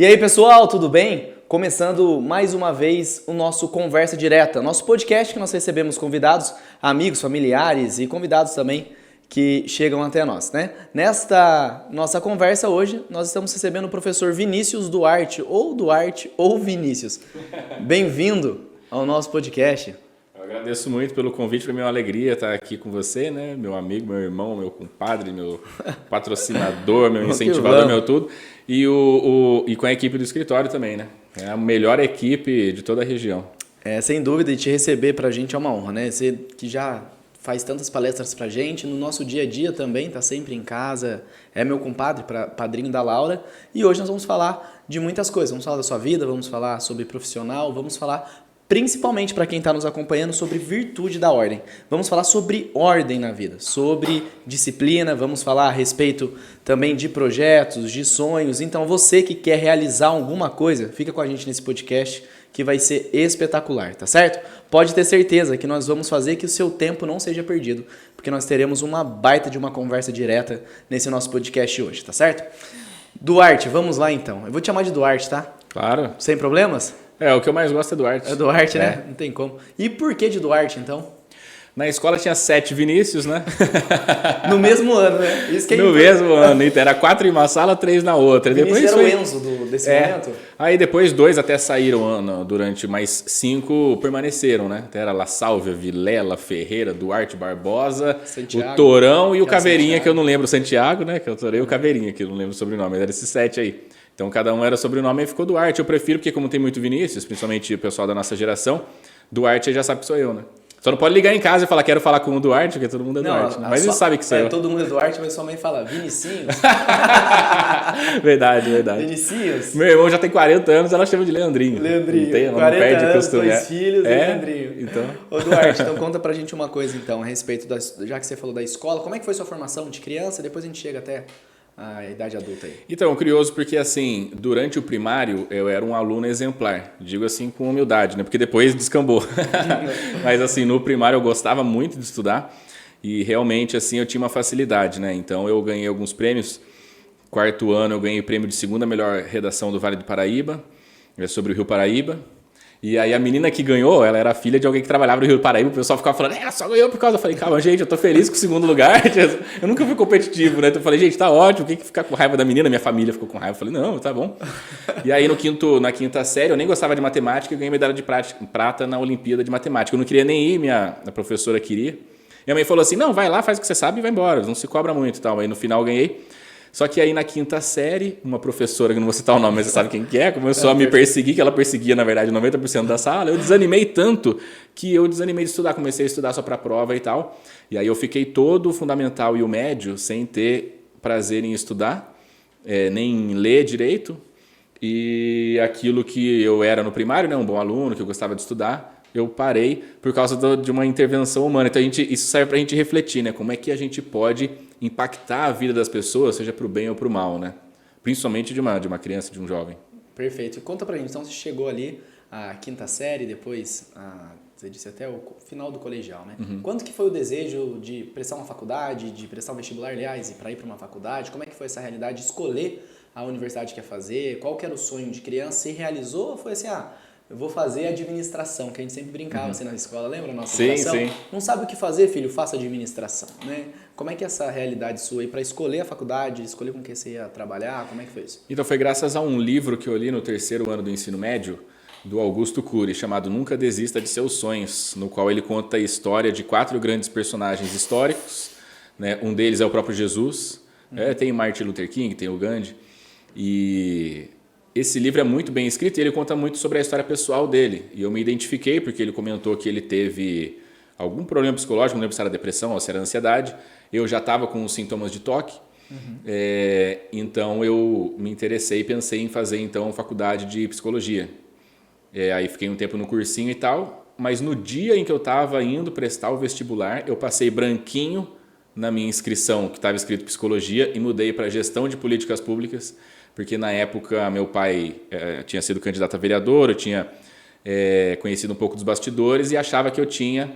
E aí, pessoal, tudo bem? Começando mais uma vez o nosso Conversa Direta, nosso podcast que nós recebemos convidados, amigos, familiares e convidados também que chegam até nós, né? Nesta nossa conversa hoje, nós estamos recebendo o professor Vinícius Duarte ou Vinícius. Bem-vindo ao nosso podcast. Eu agradeço muito pelo convite, para mim é uma alegria estar aqui com você, né? Meu amigo, meu irmão, meu compadre, meu patrocinador, meu incentivador, meu tudo. E com a equipe do escritório também, né? É a melhor equipe de toda a região. Sem dúvida, e te receber pra gente é uma honra, né? Você que já faz tantas palestras pra gente, no nosso dia a dia também, tá sempre em casa, é meu compadre, padrinho da Laura. E hoje nós vamos falar de muitas coisas. Vamos falar da sua vida, vamos falar sobre profissional, vamos falar principalmente para quem está nos acompanhando sobre virtude da ordem. Vamos falar sobre ordem na vida, sobre disciplina, vamos falar a respeito também de projetos, de sonhos. Então você que quer realizar alguma coisa, fica com a gente nesse podcast que vai ser espetacular, tá certo? Pode ter certeza que nós vamos fazer que o seu tempo não seja perdido, porque nós teremos uma baita de uma conversa direta nesse nosso podcast hoje, tá certo? Duarte, vamos lá então. Eu vou te chamar de Duarte, tá? Claro. Sem problemas? O que eu mais gosto é Duarte. É Duarte, né? Não tem como. E por que de Duarte, então? Na escola tinha 7 Vinícius, né? No mesmo ano, né? Isso que é no mesmo ano. Era 4 em uma sala, 3 na outra. Vinícius Depois era o Enzo desse momento? Aí depois 2 até saíram durante, mais 5 permaneceram, né? Era La Sálvia, Vilela, Ferreira, Duarte Barbosa, Santiago, o Torão e o Caveirinha, Santiago. que eu não lembro, Santiago, né? Que eu torei o Caveirinha, que eu não lembro o sobrenome. Era esses 7 aí. Então cada um era sobrenome e ficou Duarte. Eu prefiro porque como tem muito Vinícius, principalmente o pessoal da nossa geração, Duarte já sabe que sou eu, né? Só não pode ligar em casa e falar quero falar com o Duarte, porque todo mundo é Duarte. Né? Mas eles sabem que sou eu. Todo mundo é Duarte, mas sua mãe fala Vinicinhos. Verdade. Vinicius. Meu irmão já tem 40 anos, ela chama de Leandrinho. Leandrinho. Não 40 perde anos, costume. 2 filhos e Leandrinho. Então. Ô Duarte, então conta pra gente uma coisa então, a respeito, já que você falou da escola, como é que foi sua formação de criança? Depois a gente chega até a idade adulta aí. Então, curioso porque assim, durante o primário eu era um aluno exemplar, digo assim com humildade, né? Porque depois descambou. Mas assim, no primário eu gostava muito de estudar e realmente assim eu tinha uma facilidade, né? Então eu ganhei alguns prêmios. 4º ano eu ganhei o prêmio de 2ª melhor redação do Vale do Paraíba, sobre o Rio Paraíba. E aí a menina que ganhou, ela era filha de alguém que trabalhava no Rio Paraíba, o pessoal ficava falando, só ganhou por causa. Eu falei, calma, gente, eu tô feliz com o 2º lugar. Eu nunca fui competitivo, né? Então eu falei, gente, tá ótimo, quem que ficar com raiva da menina? Minha família ficou com raiva. Eu falei, não, tá bom. E aí na 5ª série, eu nem gostava de matemática, eu ganhei medalha de prata na Olimpíada de Matemática. Eu não queria nem ir, a professora queria. Minha mãe falou assim, não, vai lá, faz o que você sabe e vai embora, não se cobra muito e tal. Aí no final eu ganhei. Só que aí na 5ª série, uma professora, que não vou citar o nome, mas você sabe quem que é, começou a me perseguir, que ela perseguia, na verdade, 90% da sala. Eu desanimei tanto que eu desanimei de estudar, comecei a estudar só para a prova e tal. E aí eu fiquei todo o fundamental e o médio sem ter prazer em estudar, nem em ler direito. E aquilo que eu era no primário, né, um bom aluno, que eu gostava de estudar, eu parei por causa de uma intervenção humana. Então isso serve para a gente refletir, né? Como é que a gente pode impactar a vida das pessoas, seja para o bem ou para o mal, né? Principalmente de uma criança, de um jovem. Perfeito. E conta pra gente, então você chegou ali à 5ª série, depois você disse até o final do colegial, né? Uhum. Quando que foi o desejo de prestar uma faculdade, de prestar um vestibular, aliás, e para ir para uma faculdade? Como é que foi essa realidade de escolher a universidade que ia fazer? Qual que era o sonho de criança? Se realizou ou foi assim, eu vou fazer administração, que a gente sempre brincava assim na escola, lembra a nossa educação? Sim. Não sabe o que fazer, filho? Faça administração, né? Como é que é essa realidade sua aí para escolher a faculdade, escolher com quem você ia trabalhar, como é que foi isso? Então foi graças a um livro que eu li no 3º ano do ensino médio, do Augusto Cury, chamado Nunca Desista de Seus Sonhos, no qual ele conta a história de 4 grandes personagens históricos, né? Um deles é o próprio Jesus, tem Martin Luther King, tem o Gandhi, e esse livro é muito bem escrito e ele conta muito sobre a história pessoal dele. E eu me identifiquei porque ele comentou que ele teve algum problema psicológico, não lembro se era depressão ou se era ansiedade. Eu já estava com os sintomas de toque, então eu me interessei e pensei em fazer então faculdade de psicologia. Aí fiquei um tempo no cursinho e tal, mas no dia em que eu estava indo prestar o vestibular, eu passei branquinho na minha inscrição, que estava escrito psicologia, e mudei para gestão de políticas públicas, porque na época meu pai tinha sido candidato a vereador, eu tinha conhecido um pouco dos bastidores e achava que eu tinha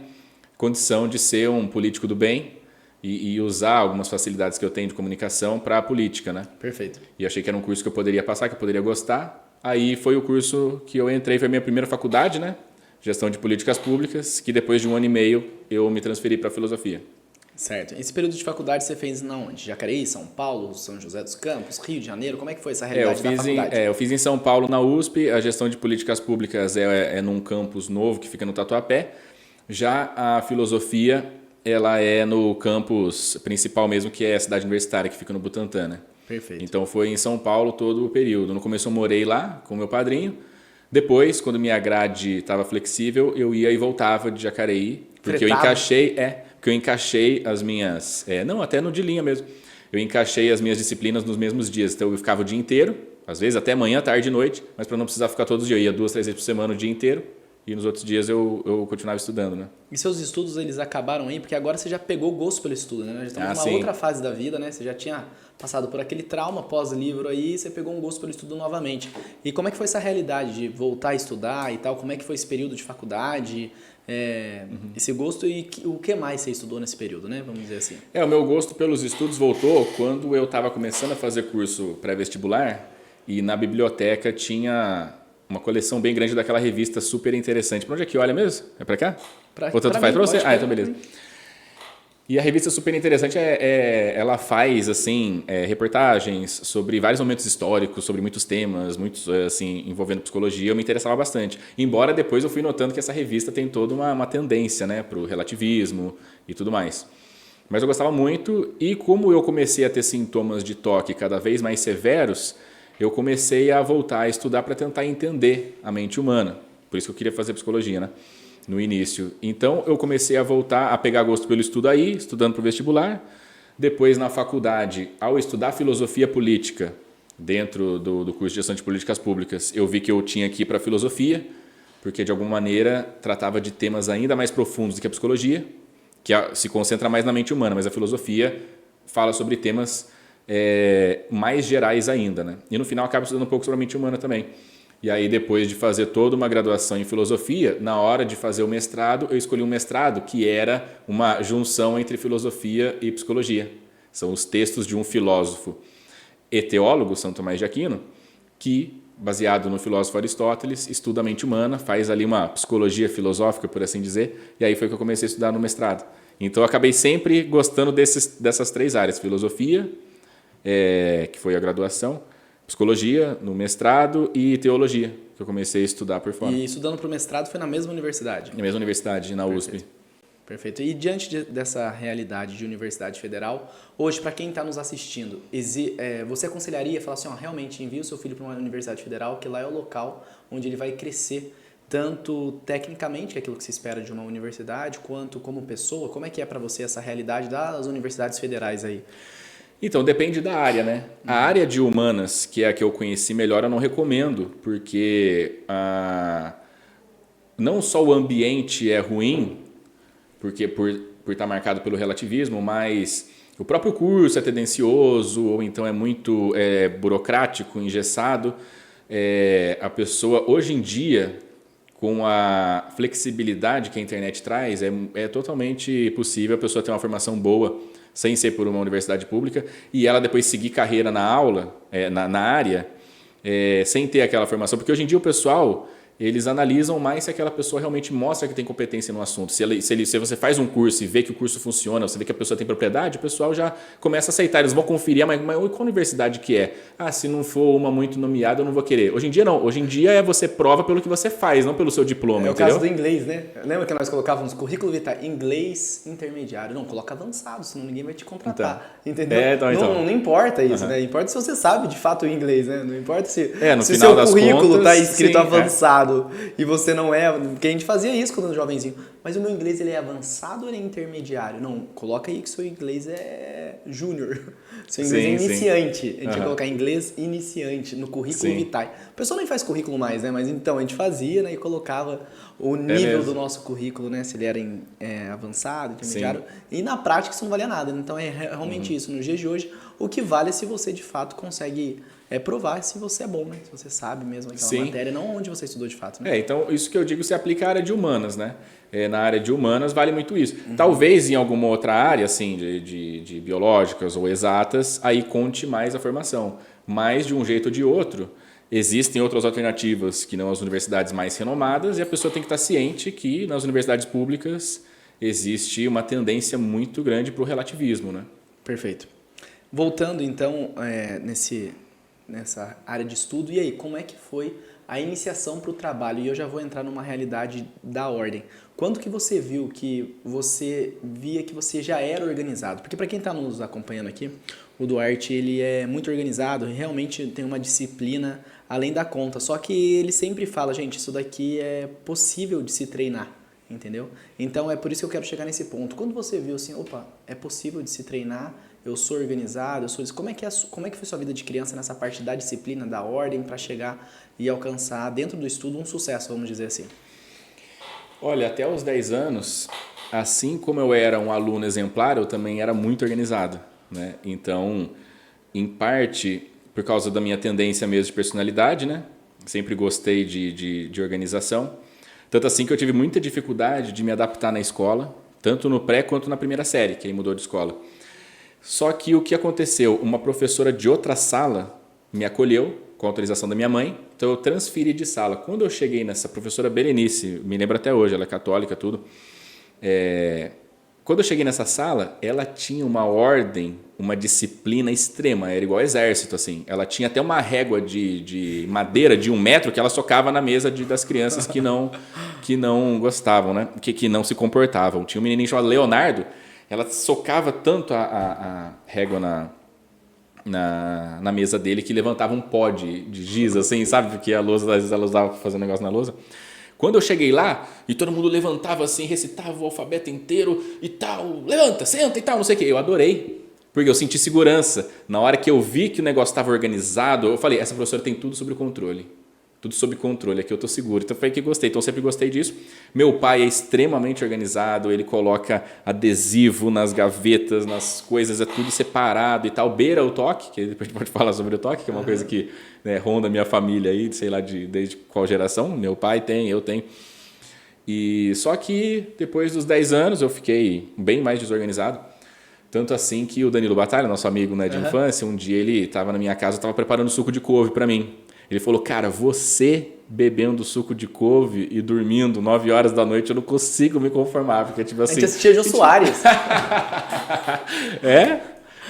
condição de ser um político do bem e usar algumas facilidades que eu tenho de comunicação para a política, né? Perfeito. E achei que era um curso que eu poderia passar, que eu poderia gostar. Aí foi o curso que eu entrei, foi a minha primeira faculdade, né? Gestão de Políticas Públicas, que depois de 1 ano e meio eu me transferi para filosofia. Certo. Esse período de faculdade você fez na onde? Jacareí, São Paulo, São José dos Campos, Rio de Janeiro? Como é que foi essa realidade da faculdade? Eu fiz em São Paulo, na USP. A gestão de políticas públicas é num campus novo que fica no Tatuapé. Já a filosofia, ela é no campus principal mesmo, que é a cidade universitária, que fica no Butantã, né? Perfeito. Então foi em São Paulo todo o período. No começo eu morei lá com meu padrinho. Depois, quando minha grade estava flexível, eu ia e voltava de Jacareí, porque eu encaixei as minhas, não, até no de linha mesmo. Eu encaixei as minhas disciplinas nos mesmos dias. Então eu ficava o dia inteiro, às vezes até manhã, tarde e noite, mas para não precisar ficar todos os dias, eu ia 2, 3 vezes por semana o dia inteiro. E nos outros dias eu continuava estudando, né? E seus estudos, eles acabaram aí? Porque agora você já pegou o gosto pelo estudo, né? Já estamos numa outra fase da vida, né? Você já tinha passado por aquele trauma pós-livro aí, você pegou um gosto pelo estudo novamente. E como é que foi essa realidade de voltar a estudar e tal? Como é que foi esse período de faculdade? Esse gosto e o que mais você estudou nesse período, né? Vamos dizer assim. O meu gosto pelos estudos voltou quando eu estava começando a fazer curso pré-vestibular e na biblioteca tinha uma coleção bem grande daquela revista super interessante. Para onde é que olha mesmo? É para cá? Ou tanto faz para você? Então beleza. E a revista super interessante, ela faz assim reportagens sobre vários momentos históricos, sobre muitos temas, muitos assim envolvendo psicologia. Eu me interessava bastante. Embora depois eu fui notando que essa revista tem toda uma tendência, né, para o relativismo e tudo mais. Mas eu gostava muito e como eu comecei a ter sintomas de toque cada vez mais severos, eu comecei a voltar a estudar para tentar entender a mente humana. Por isso que eu queria fazer psicologia, né? No início. Então, eu comecei a voltar a pegar gosto pelo estudo aí, estudando para o vestibular. Depois, na faculdade, ao estudar filosofia política, dentro do curso de gestão de políticas públicas, eu vi que eu tinha que ir para a filosofia, porque, de alguma maneira, tratava de temas ainda mais profundos do que a psicologia, que se concentra mais na mente humana, mas a filosofia fala sobre temas mais gerais ainda, né? E no final acaba estudando um pouco sobre a mente humana também. E aí depois de fazer toda uma graduação em filosofia, na hora de fazer o mestrado, eu escolhi um mestrado que era uma junção entre filosofia e psicologia. São os textos de um filósofo e teólogo, São Tomás de Aquino, que, baseado no filósofo Aristóteles, estuda a mente humana, faz ali uma psicologia filosófica, por assim dizer, e aí foi que eu comecei a estudar no mestrado. Então eu acabei sempre gostando dessas 3 áreas, filosofia, que foi a graduação, psicologia no mestrado e teologia, que eu comecei a estudar por fora. E estudando para o mestrado foi na mesma universidade? Na mesma universidade, na USP. Perfeito. E diante dessa realidade de universidade federal, hoje, para quem está nos assistindo, você aconselharia, falar assim, realmente envie o seu filho para uma universidade federal, que lá é o local onde ele vai crescer, tanto tecnicamente, que é aquilo que se espera de uma universidade, quanto como pessoa? Como é que é para você essa realidade das universidades federais aí? Então, depende da área, né? A área de humanas, que é a que eu conheci melhor, eu não recomendo, porque não só o ambiente é ruim, porque por estar marcado pelo relativismo, mas o próprio curso é tendencioso, ou então é muito burocrático, engessado. A pessoa, hoje em dia, com a flexibilidade que a internet traz, é totalmente possível a pessoa ter uma formação boa, sem ser por uma universidade pública, e ela depois seguir carreira na aula, na área, sem ter aquela formação. Porque hoje em dia o pessoal, eles analisam mais se aquela pessoa realmente mostra que tem competência no assunto. Se você faz um curso e vê que o curso funciona, você vê que a pessoa tem propriedade, o pessoal já começa a aceitar. Eles vão conferir, mas qual universidade que é? Se não for uma muito nomeada, eu não vou querer. Hoje em dia não. Hoje em dia você prova pelo que você faz, não pelo seu diploma, entendeu? É o caso do inglês, né? Lembra que nós colocávamos currículo vitae, inglês intermediário. Não, coloca avançado, senão ninguém vai te contratar. Então. Entendeu? Não importa isso, né? Importa se você sabe de fato o inglês, né? Não importa se o seu currículo está escrito avançado. E você não é, porque a gente fazia isso quando era jovenzinho. Mas o meu inglês ele é avançado ou ele é intermediário? Não, coloca aí que seu inglês é júnior. Seu inglês é iniciante. A gente ia colocar inglês iniciante no currículo vitae. A pessoa nem faz currículo mais, né? Mas então a gente fazia, né? E colocava o nível do nosso currículo, né? Se ele era avançado, intermediário. E na prática isso não valia nada. Então é realmente isso. Nos dias de hoje, o que vale é se você de fato consegue é provar se você é bom, né? Se você sabe mesmo aquela Sim. matéria, não onde você estudou de fato, né? Então isso que eu digo se aplica à área de humanas, né? Na área de humanas vale muito isso. Talvez em alguma outra área, assim, de biológicas ou exatas, aí conte mais a formação. Mas de um jeito ou de outro, existem outras alternativas que não as universidades mais renomadas e a pessoa tem que estar ciente que nas universidades públicas existe uma tendência muito grande para o relativismo, né? Perfeito. Voltando então nessa área de estudo, e aí, como é que foi a iniciação para o trabalho? E eu já vou entrar numa realidade da ordem. Quando que você viu que você via que você já era organizado? Porque para quem está nos acompanhando aqui, o Duarte ele é muito organizado, realmente tem uma disciplina além da conta. Só que ele sempre fala, gente, isso daqui é possível de se treinar, entendeu? Então é por isso que eu quero chegar nesse ponto. Quando você viu assim, opa, é possível de se treinar, eu sou organizado, eu sou isso. Como é que foi sua vida de criança nessa parte da disciplina, da ordem, para chegar e alcançar dentro do estudo um sucesso, vamos dizer assim? Olha, até os 10 anos, assim como eu era um aluno exemplar, eu também era muito organizado, né? Então, em parte, por causa da minha tendência mesmo de personalidade, né? Sempre gostei de organização. Tanto assim que eu tive muita dificuldade de me adaptar na escola, tanto no pré quanto na primeira série, que aí mudou de escola. Só que o que aconteceu? Uma professora de outra sala me acolheu, com a autorização da minha mãe, então eu transferi de sala. Quando eu cheguei nessa professora Berenice, me lembro até hoje, ela é católica, tudo. Quando eu cheguei nessa sala, ela tinha uma ordem, uma disciplina extrema, era igual ao exército, assim. Ela tinha até uma régua de madeira de 1 metro que ela socava na mesa das crianças que não gostavam, né? Que não se comportavam. Tinha um menininho chamado Leonardo, ela socava tanto a régua na mesa dele que levantava um pó de giz, assim, sabe? Porque a lousa, às vezes ela usava para fazer um negócio na lousa. Quando eu cheguei lá, e todo mundo levantava assim, recitava o alfabeto inteiro e tal, levanta, senta e tal, não sei o quê. Eu adorei, porque eu senti segurança. Na hora que eu vi que o negócio estava organizado, eu falei, essa professora tem tudo sob controle. Tudo sob controle, aqui eu estou seguro. Então foi que gostei, então eu sempre gostei disso. Meu pai é extremamente organizado, ele coloca adesivo nas gavetas, nas coisas, é tudo separado e tal. Beira o toque, que depois a gente pode falar sobre o toque, que é uma coisa que, né, ronda a minha família aí, sei lá desde qual geração. Meu pai tem, eu tenho. E só que depois dos 10 anos eu fiquei bem mais desorganizado. Tanto assim que o Danilo Batalha, nosso amigo, né, de infância, um dia ele estava na minha casa, estava preparando suco de couve para mim. Ele falou, cara, você bebendo suco de couve e dormindo 9 horas da noite, eu não consigo me conformar. Porque, tipo assim... A gente assistia Jô Soares. É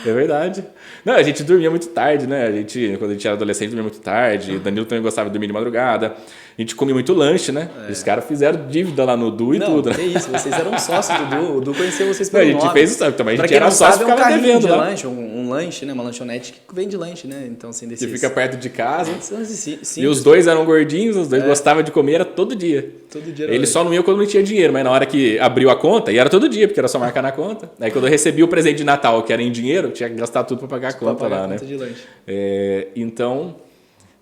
verdade. Não, a gente dormia muito tarde, né? Quando a gente era adolescente, dormia muito tarde. O Danilo também gostava de dormir de madrugada. A gente comia muito lanche, né? E os caras fizeram dívida lá no Du e tudo, né? Não, que isso, vocês eram sócios do Du. O Du conheceu vocês pelo nome. A gente fez isso também. A gente quem era não sócio sabe, e ficava devendo de lá. lanche, um lanche, né? Uma lanchonete que vende lanche, né? Então, assim, desses... Que fica perto de casa. Sim, e os dois eram gordinhos, os dois gostavam de comer, era todo dia. Todo dia. Ele só não ia quando não tinha dinheiro, mas na hora que abriu a conta, e era todo dia, porque era só marcar na conta. Aí quando eu recebi o presente de Natal, que era em dinheiro, tinha que gastar tudo para pagar a conta lá, né? De lanche. Então,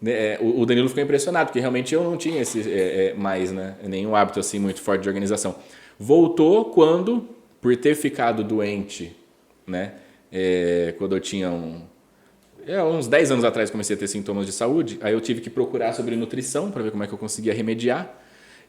né, o Danilo ficou impressionado, porque realmente eu não tinha mais, né, nenhum hábito assim muito forte de organização. Voltou quando, por ter ficado doente, né, quando eu tinha uns 10 anos atrás comecei a ter sintomas de saúde, aí eu tive que procurar sobre nutrição para ver como é que eu conseguia remediar.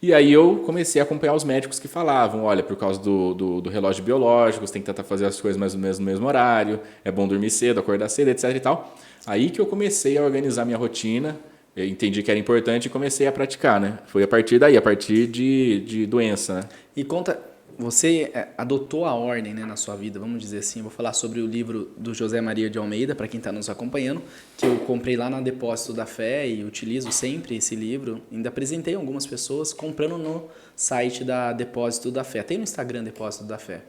E aí eu comecei a acompanhar os médicos que falavam, olha, por causa do relógio biológico, você tem que tentar fazer as coisas mais ou menos no mesmo horário, é bom dormir cedo, acordar cedo, etc e tal. Aí que eu comecei a organizar minha rotina, eu entendi que era importante e comecei a praticar, né? Foi a partir daí, a partir de doença, né? E conta, você adotou a ordem, né, na sua vida, vamos dizer assim. Eu vou falar sobre o livro do José Maria de Almeida, para quem está nos acompanhando, que eu comprei lá na Depósito da Fé e utilizo sempre esse livro. Ainda apresentei algumas pessoas comprando no site da Depósito da Fé. Tem no Instagram Depósito da Fé.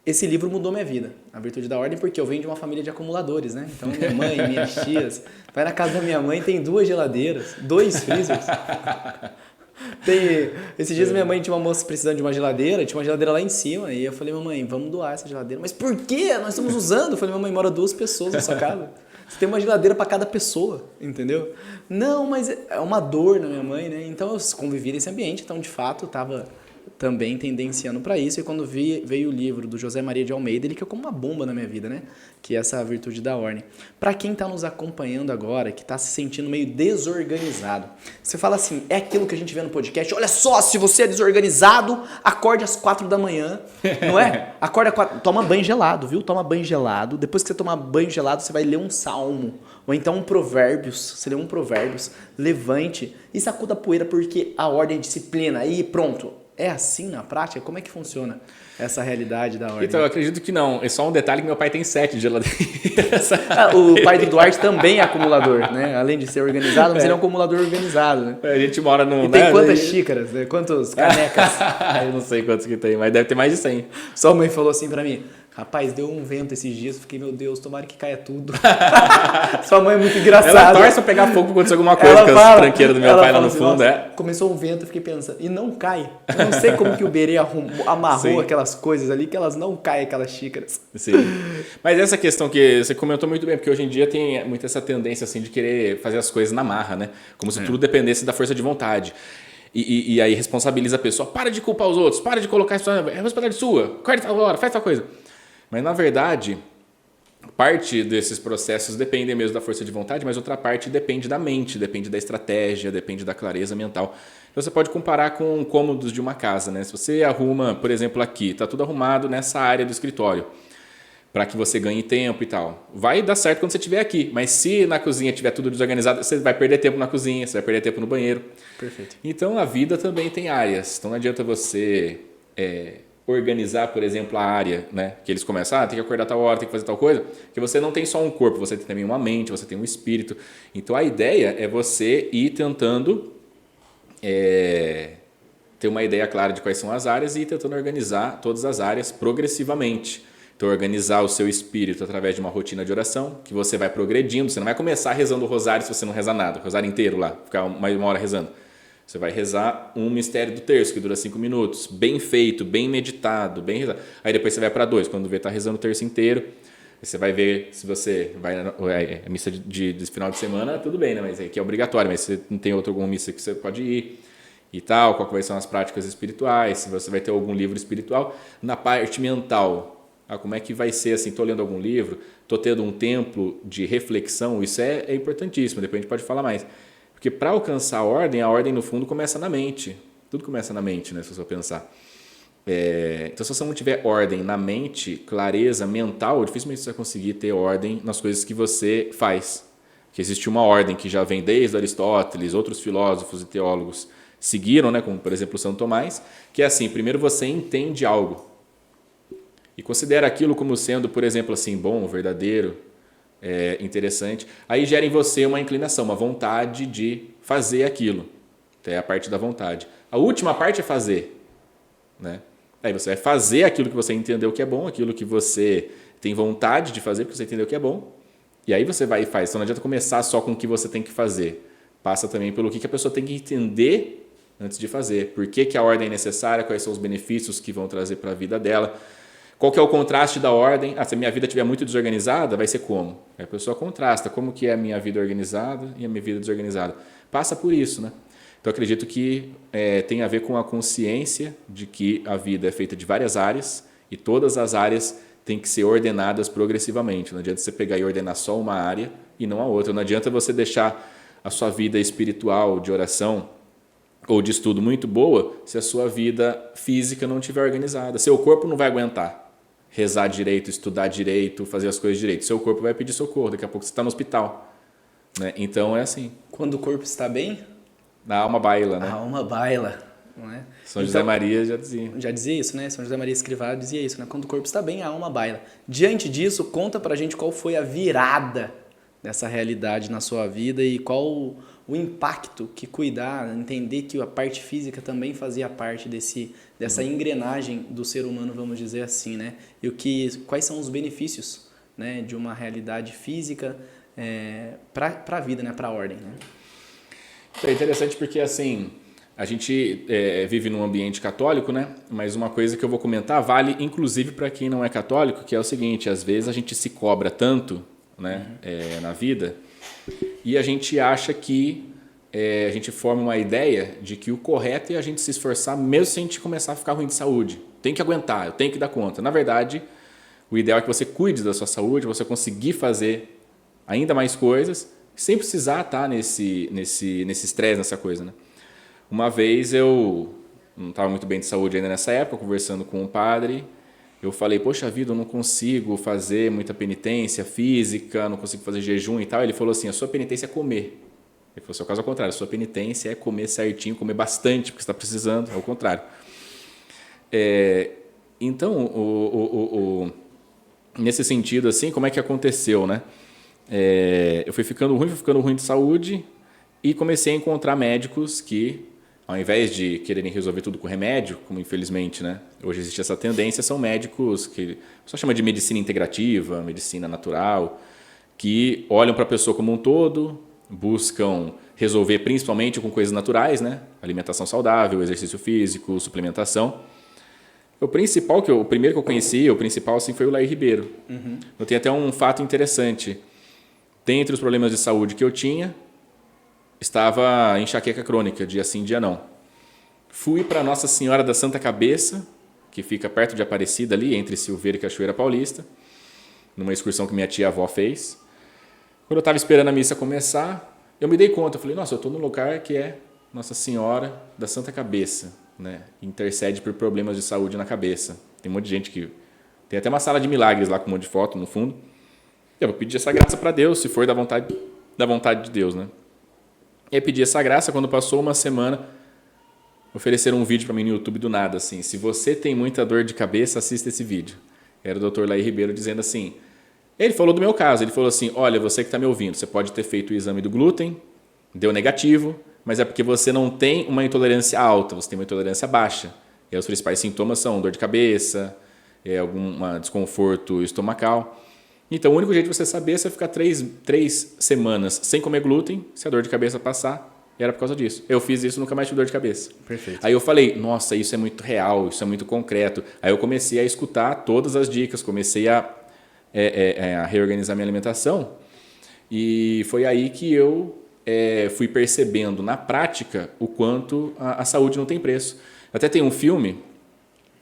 Esse livro mudou minha vida, A Virtude da Ordem, porque eu venho de uma família de acumuladores, né? Então, minha mãe, minhas tias... Vai na casa da minha mãe, tem 2 geladeiras, 2 freezers... Esses dias minha mãe tinha uma moça precisando de uma geladeira, tinha uma geladeira lá em cima, e eu falei, mamãe, vamos doar essa geladeira. Mas por quê? Nós estamos usando. Eu falei, mamãe, mora 2 pessoas na sua casa. Você tem uma geladeira para cada pessoa, entendeu? Não, mas é uma dor na minha mãe, né? Então eu convivi nesse ambiente, então de fato estava também tendenciando para isso. E quando veio o livro do José Maria de Almeida, ele caiu como uma bomba na minha vida, né? Que é essa virtude da ordem. Para quem está nos acompanhando agora, que está se sentindo meio desorganizado, você fala assim, é aquilo que a gente vê no podcast, olha só, se você é desorganizado, acorde às 4 da manhã, não é? Acorda às 4, toma banho gelado, viu? Toma banho gelado. Depois que você tomar banho gelado, você vai ler um salmo, ou então um provérbios, você lê um provérbios, levante e sacuda a poeira, porque a ordem é disciplina, aí pronto. É assim na prática? Como é que funciona essa realidade da ordem? Então, eu acredito que não. É só um detalhe que meu pai tem 7 geladeiras. O pai do Duarte também é acumulador, né? Além de ser organizado, mas ele é um acumulador organizado, né? A gente mora no... E tem quantas xícaras, né? Quantas canecas? Eu não sei quantos que tem, mas deve ter mais de 100. Sua mãe falou assim pra mim, rapaz, deu um vento esses dias, fiquei, meu Deus, tomara que caia tudo. Sua mãe é muito engraçada. Ela torce pra pegar fogo quando acontecer alguma coisa com as tranqueiras do meu pai lá no assim, fundo, Começou um vento, eu fiquei pensando, e não cai. Eu não sei como que o Berê amarrou Sim. aquelas coisas ali, que elas não caem, aquelas xícaras. Sim. Mas essa questão que você comentou muito bem, porque hoje em dia tem muito essa tendência assim, de querer fazer as coisas na marra, né? Como se tudo dependesse da força de vontade. E aí responsabiliza a pessoa, para de culpar os outros, para de colocar isso, é responsabilidade sua, acorda tal hora, faz tal coisa. Mas, na verdade, parte desses processos dependem mesmo da força de vontade, mas outra parte depende da mente, depende da estratégia, depende da clareza mental. Então, você pode comparar com cômodos de uma casa, né? Se você arruma, por exemplo, aqui, está tudo arrumado nessa área do escritório, para que você ganhe tempo e tal. Vai dar certo quando você estiver aqui, mas se na cozinha estiver tudo desorganizado, você vai perder tempo na cozinha, você vai perder tempo no banheiro. Perfeito. Então, a vida também tem áreas. Então, não adianta você... organizar, por exemplo, a área, né? Que eles começam, tem que acordar tal hora, tem que fazer tal coisa, que você não tem só um corpo, você tem também uma mente, você tem um espírito. Então, a ideia é você ir tentando ter uma ideia clara de quais são as áreas e ir tentando organizar todas as áreas progressivamente. Então, organizar o seu espírito através de uma rotina de oração, que você vai progredindo, você não vai começar rezando o rosário se você não rezar nada, o rosário inteiro lá, ficar mais uma hora rezando. Você vai rezar um mistério do terço, que dura 5 minutos, bem feito, bem meditado, bem rezado. Aí depois você vai para 2, quando vê, está rezando o terço inteiro. Aí você vai ver se você vai na missa de final de semana, tudo bem, né? Mas aqui é obrigatório, mas você não tem alguma missa que você pode ir e tal, qual que vai ser as práticas espirituais, se você vai ter algum livro espiritual. Na parte mental, como é que vai ser assim, estou lendo algum livro, estou tendo um tempo de reflexão, isso é importantíssimo, depois a gente pode falar mais. Porque para alcançar a ordem no fundo começa na mente. Tudo começa na mente, né, se você pensar. Então, se você não tiver ordem na mente, clareza mental, dificilmente você vai conseguir ter ordem nas coisas que você faz. Porque existe uma ordem que já vem desde Aristóteles, outros filósofos e teólogos seguiram, né, como por exemplo São Tomás, que é assim, primeiro você entende algo e considera aquilo como sendo, por exemplo, assim, bom, verdadeiro, interessante, aí gera em você uma inclinação, uma vontade de fazer aquilo. Então, é a parte da vontade. A última parte é fazer, né? Aí você vai fazer aquilo que você entendeu que é bom, aquilo que você tem vontade de fazer porque você entendeu que é bom, e aí você vai e faz. Então não adianta começar só com o que você tem que fazer. Passa também pelo que a pessoa tem que entender antes de fazer. Por que a ordem é necessária, quais são os benefícios que vão trazer para a vida dela. Qual que é o contraste da ordem? Se a minha vida estiver muito desorganizada, vai ser como? Aí a pessoa contrasta. Como que é a minha vida organizada e a minha vida desorganizada? Passa por isso, né? Então, acredito que tem a ver com a consciência de que a vida é feita de várias áreas e todas as áreas têm que ser ordenadas progressivamente. Não adianta você pegar e ordenar só uma área e não a outra. Não adianta você deixar a sua vida espiritual, de oração ou de estudo muito boa se a sua vida física não estiver organizada. Seu corpo não vai aguentar rezar direito, estudar direito, fazer as coisas direito. Seu corpo vai pedir socorro, daqui a pouco você está no hospital, né? Então é assim. Quando o corpo está bem, a alma baila, né? a alma baila, não é? São José Maria já dizia. Já dizia isso, né? São José Maria Escrivá dizia isso, né? Quando o corpo está bem, a alma baila. Diante disso, conta pra gente qual foi a virada dessa realidade na sua vida e qual o impacto que cuidar, entender que a parte física também fazia parte dessa engrenagem do ser humano, vamos dizer assim, né? E quais são os benefícios, né, de uma realidade física para a vida, né, para a ordem, né? É interessante porque assim, a gente vive num ambiente católico, né? Mas uma coisa que eu vou comentar vale inclusive para quem não é católico, que é o seguinte: às vezes a gente se cobra tanto, né, na vida, e a gente acha que a gente forma uma ideia de que o correto é a gente se esforçar mesmo se a gente começar a ficar ruim de saúde. Tem que aguentar, eu tenho que dar conta. Na verdade, o ideal é que você cuide da sua saúde, você conseguir fazer ainda mais coisas, sem precisar estar nesse estresse, nessa coisa, né? Uma vez eu não estava muito bem de saúde ainda nessa época, conversando com um padre, eu falei, poxa vida, eu não consigo fazer muita penitência física, não consigo fazer jejum e tal. Ele falou assim, a sua penitência é comer. Ele falou, seu caso é o contrário, a sua penitência é comer certinho, comer bastante, porque você está precisando, é o contrário. Então, nesse sentido, assim, como é que aconteceu, né? Eu fui ficando ruim de saúde e comecei a encontrar médicos que, ao invés de quererem resolver tudo com remédio, como infelizmente, né, hoje existe essa tendência, são médicos que a pessoa chama de medicina integrativa, medicina natural, que olham para a pessoa como um todo, buscam resolver principalmente com coisas naturais, né, alimentação saudável, exercício físico, suplementação. O primeiro que eu conheci, o principal assim, foi o Laí Ribeiro. Uhum. Eu tenho até um fato interessante. Dentre os problemas de saúde que eu tinha, estava a enxaqueca crônica, dia sim, dia não. Fui para Nossa Senhora da Santa Cabeça, que fica perto de Aparecida ali, entre Silveira e Cachoeira Paulista, numa excursão que minha tia-avó fez. Quando eu estava esperando a missa começar, eu me dei conta, eu falei, nossa, eu estou num lugar que é Nossa Senhora da Santa Cabeça, né? Intercede por problemas de saúde na cabeça. Tem um monte de gente que... Tem até uma sala de milagres lá com um monte de foto no fundo. Eu vou pedir essa graça para Deus, se for da vontade de Deus, né? E aí pedi essa graça, quando passou uma semana, ofereceram um vídeo para mim no YouTube do nada, assim, se você tem muita dor de cabeça, assista esse vídeo. Era o Dr. Laí Ribeiro dizendo assim, ele falou do meu caso, ele falou assim, olha, você que está me ouvindo, você pode ter feito o exame do glúten, deu negativo, mas é porque você não tem uma intolerância alta, você tem uma intolerância baixa. E os principais sintomas são dor de cabeça, algum desconforto estomacal. Então, o único jeito de você saber é você ficar 3 semanas sem comer glúten, se a dor de cabeça passar, e era por causa disso. Eu fiz isso e nunca mais tive dor de cabeça. Perfeito. Aí eu falei, nossa, isso é muito real, isso é muito concreto. Aí eu comecei a escutar todas as dicas, comecei a reorganizar minha alimentação, e foi aí que eu fui percebendo na prática o quanto a saúde não tem preço. Até tem um filme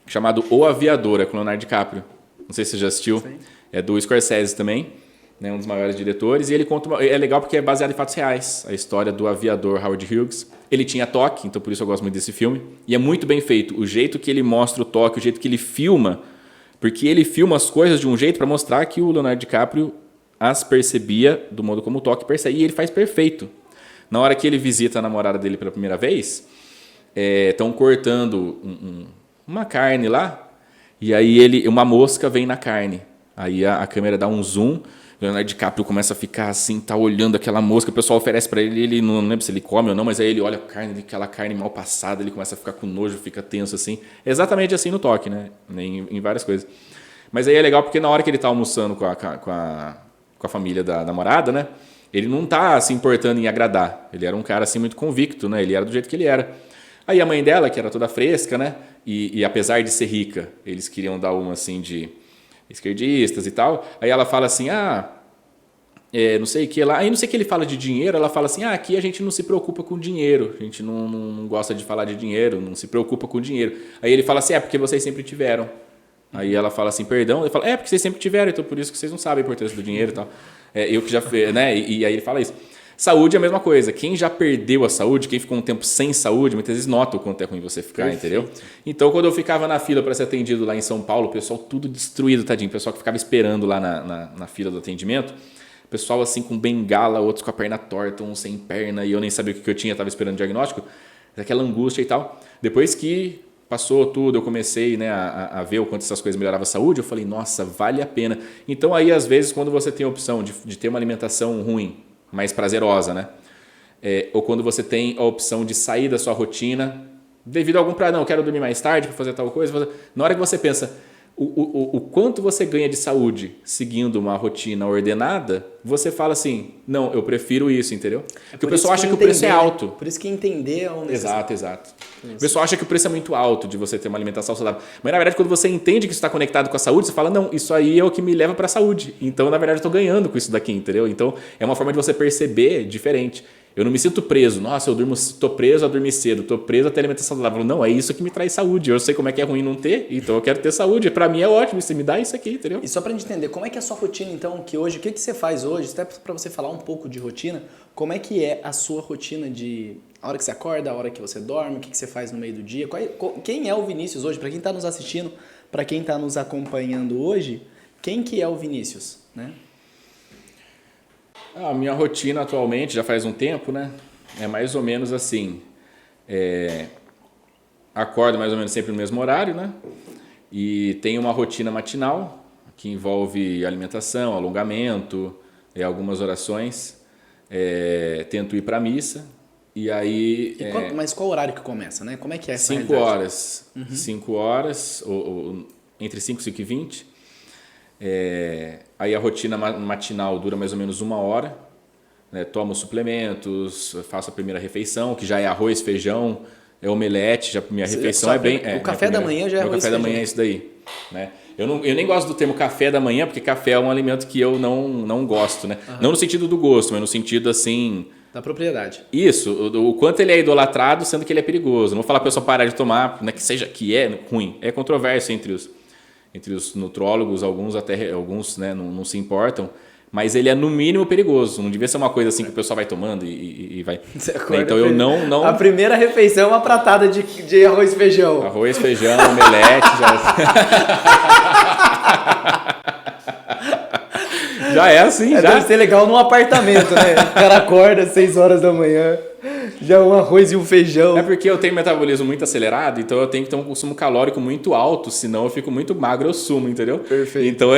chamado O Aviador, com o Leonardo DiCaprio. Não sei se você já assistiu. Sim. É do Scorsese também, né, um dos maiores diretores, e ele conta é legal porque é baseado em fatos reais, a história do aviador Howard Hughes. Ele tinha toque, então por isso eu gosto muito desse filme, e é muito bem feito, o jeito que ele mostra o toque, o jeito que ele filma, porque ele filma as coisas de um jeito para mostrar que o Leonardo DiCaprio as percebia do modo como o toque percebe, e ele faz perfeito. Na hora que ele visita a namorada dele pela primeira vez, estão cortando uma carne lá, e aí uma mosca vem na carne. Aí a câmera dá um zoom, o Leonardo DiCaprio começa a ficar assim, tá olhando aquela mosca, o pessoal oferece para ele, ele não lembra se ele come ou não, mas aí ele olha a carne, aquela carne mal passada, ele começa a ficar com nojo, fica tenso assim. É exatamente assim no toque, né? Em várias coisas. Mas aí é legal porque na hora que ele tá almoçando com a família da namorada, né? Ele não tá se importando em agradar. Ele era um cara assim muito convicto, né? Ele era do jeito que ele era. Aí a mãe dela, que era toda fresca, né? E apesar de ser rica, eles queriam dar uma assim de esquerdistas e tal, aí ela fala assim, não sei o que lá, aí não sei o que ele fala de dinheiro, ela fala assim, aqui a gente não se preocupa com dinheiro, a gente não gosta de falar de dinheiro, não se preocupa com dinheiro. Aí ele fala assim, porque vocês sempre tiveram. Aí ela fala assim, perdão, ele fala, porque vocês sempre tiveram, então por isso que vocês não sabem a importância do dinheiro e tal. Eu que já, né, e aí ele fala isso. Saúde é a mesma coisa. Quem já perdeu a saúde, quem ficou um tempo sem saúde, muitas vezes nota o quanto é ruim você ficar, perfeito, entendeu? Então, quando eu ficava na fila para ser atendido lá em São Paulo, o pessoal tudo destruído, tadinho, o pessoal que ficava esperando lá na fila do atendimento, o pessoal assim com bengala, outros com a perna torta, uns sem perna, e eu nem sabia o que eu tinha, estava esperando o diagnóstico, aquela angústia e tal. Depois que passou tudo, eu comecei, né, a ver o quanto essas coisas melhoravam a saúde, eu falei, nossa, vale a pena. Então, aí, às vezes, quando você tem a opção de ter uma alimentação ruim, mais prazerosa, né? Ou quando você tem a opção de sair da sua rotina devido a algum não, eu quero dormir mais tarde para fazer tal coisa. Na hora que você pensa o quanto você ganha de saúde seguindo uma rotina ordenada, você fala assim, não, eu prefiro isso, entendeu? Porque o pessoal acha que o preço é alto. Por isso que entender é um necessário. Exato. O pessoal acha que o preço é muito alto de você ter uma alimentação saudável. Mas, na verdade, quando você entende que isso está conectado com a saúde, você fala, não, isso aí é o que me leva para a saúde. Então, na verdade, eu estou ganhando com isso daqui, entendeu? Então, é uma forma de você perceber diferente. Eu não me sinto preso. Nossa, tô preso a dormir cedo, tô preso a ter alimentação saudável. Não, é isso que me traz saúde. Eu sei como é que é ruim não ter, então eu quero ter saúde. Para mim é ótimo, você me dá isso aqui, entendeu? E só pra gente entender, como é que é a sua rotina, então, que hoje, o que você faz hoje, até pra você falar um pouco de rotina, como é que é a sua rotina de a hora que você acorda, a hora que você dorme, o que você faz no meio do dia? Quem é o Vinícius hoje? Para quem está nos assistindo, para quem está nos acompanhando hoje, quem que é o Vinícius, né? A minha rotina atualmente, já faz um tempo, né? É mais ou menos assim. Acordo mais ou menos sempre no mesmo horário, né? E tenho uma rotina matinal que envolve alimentação, alongamento, algumas orações. Tento ir para a missa. E aí. Mas qual horário que começa, né? Como é que é essa 5 horas. 5 horas, ou entre 5 e 5 e 20. Aí a rotina matinal dura mais ou menos 1 hora, né? Tomo suplementos, faço a primeira refeição, que já é arroz, feijão, omelete, já minha refeição é bem... O café da manhã já é arroz e feijão. O café da manhã é isso daí, né? Eu nem gosto do termo café da manhã, porque café é um alimento que eu não gosto, né? Não no sentido do gosto, mas no sentido assim... Da propriedade. Isso, o quanto ele é idolatrado, sendo que ele é perigoso. Não vou falar para a pessoa parar de tomar, né, que é ruim. É controverso entre os nutrólogos, alguns né, não se importam, mas ele é no mínimo perigoso. Não devia ser uma coisa assim que o pessoal vai tomando e vai. Então eu não. A primeira refeição é uma pratada de arroz e feijão. Arroz, feijão, omelete. Já é assim, já. Deve ser legal num apartamento, né? O cara acorda às 6 horas da manhã, já um arroz e um feijão. É porque eu tenho metabolismo muito acelerado, então eu tenho que ter um consumo calórico muito alto, senão eu fico muito magro, eu sumo, entendeu? Perfeito. Então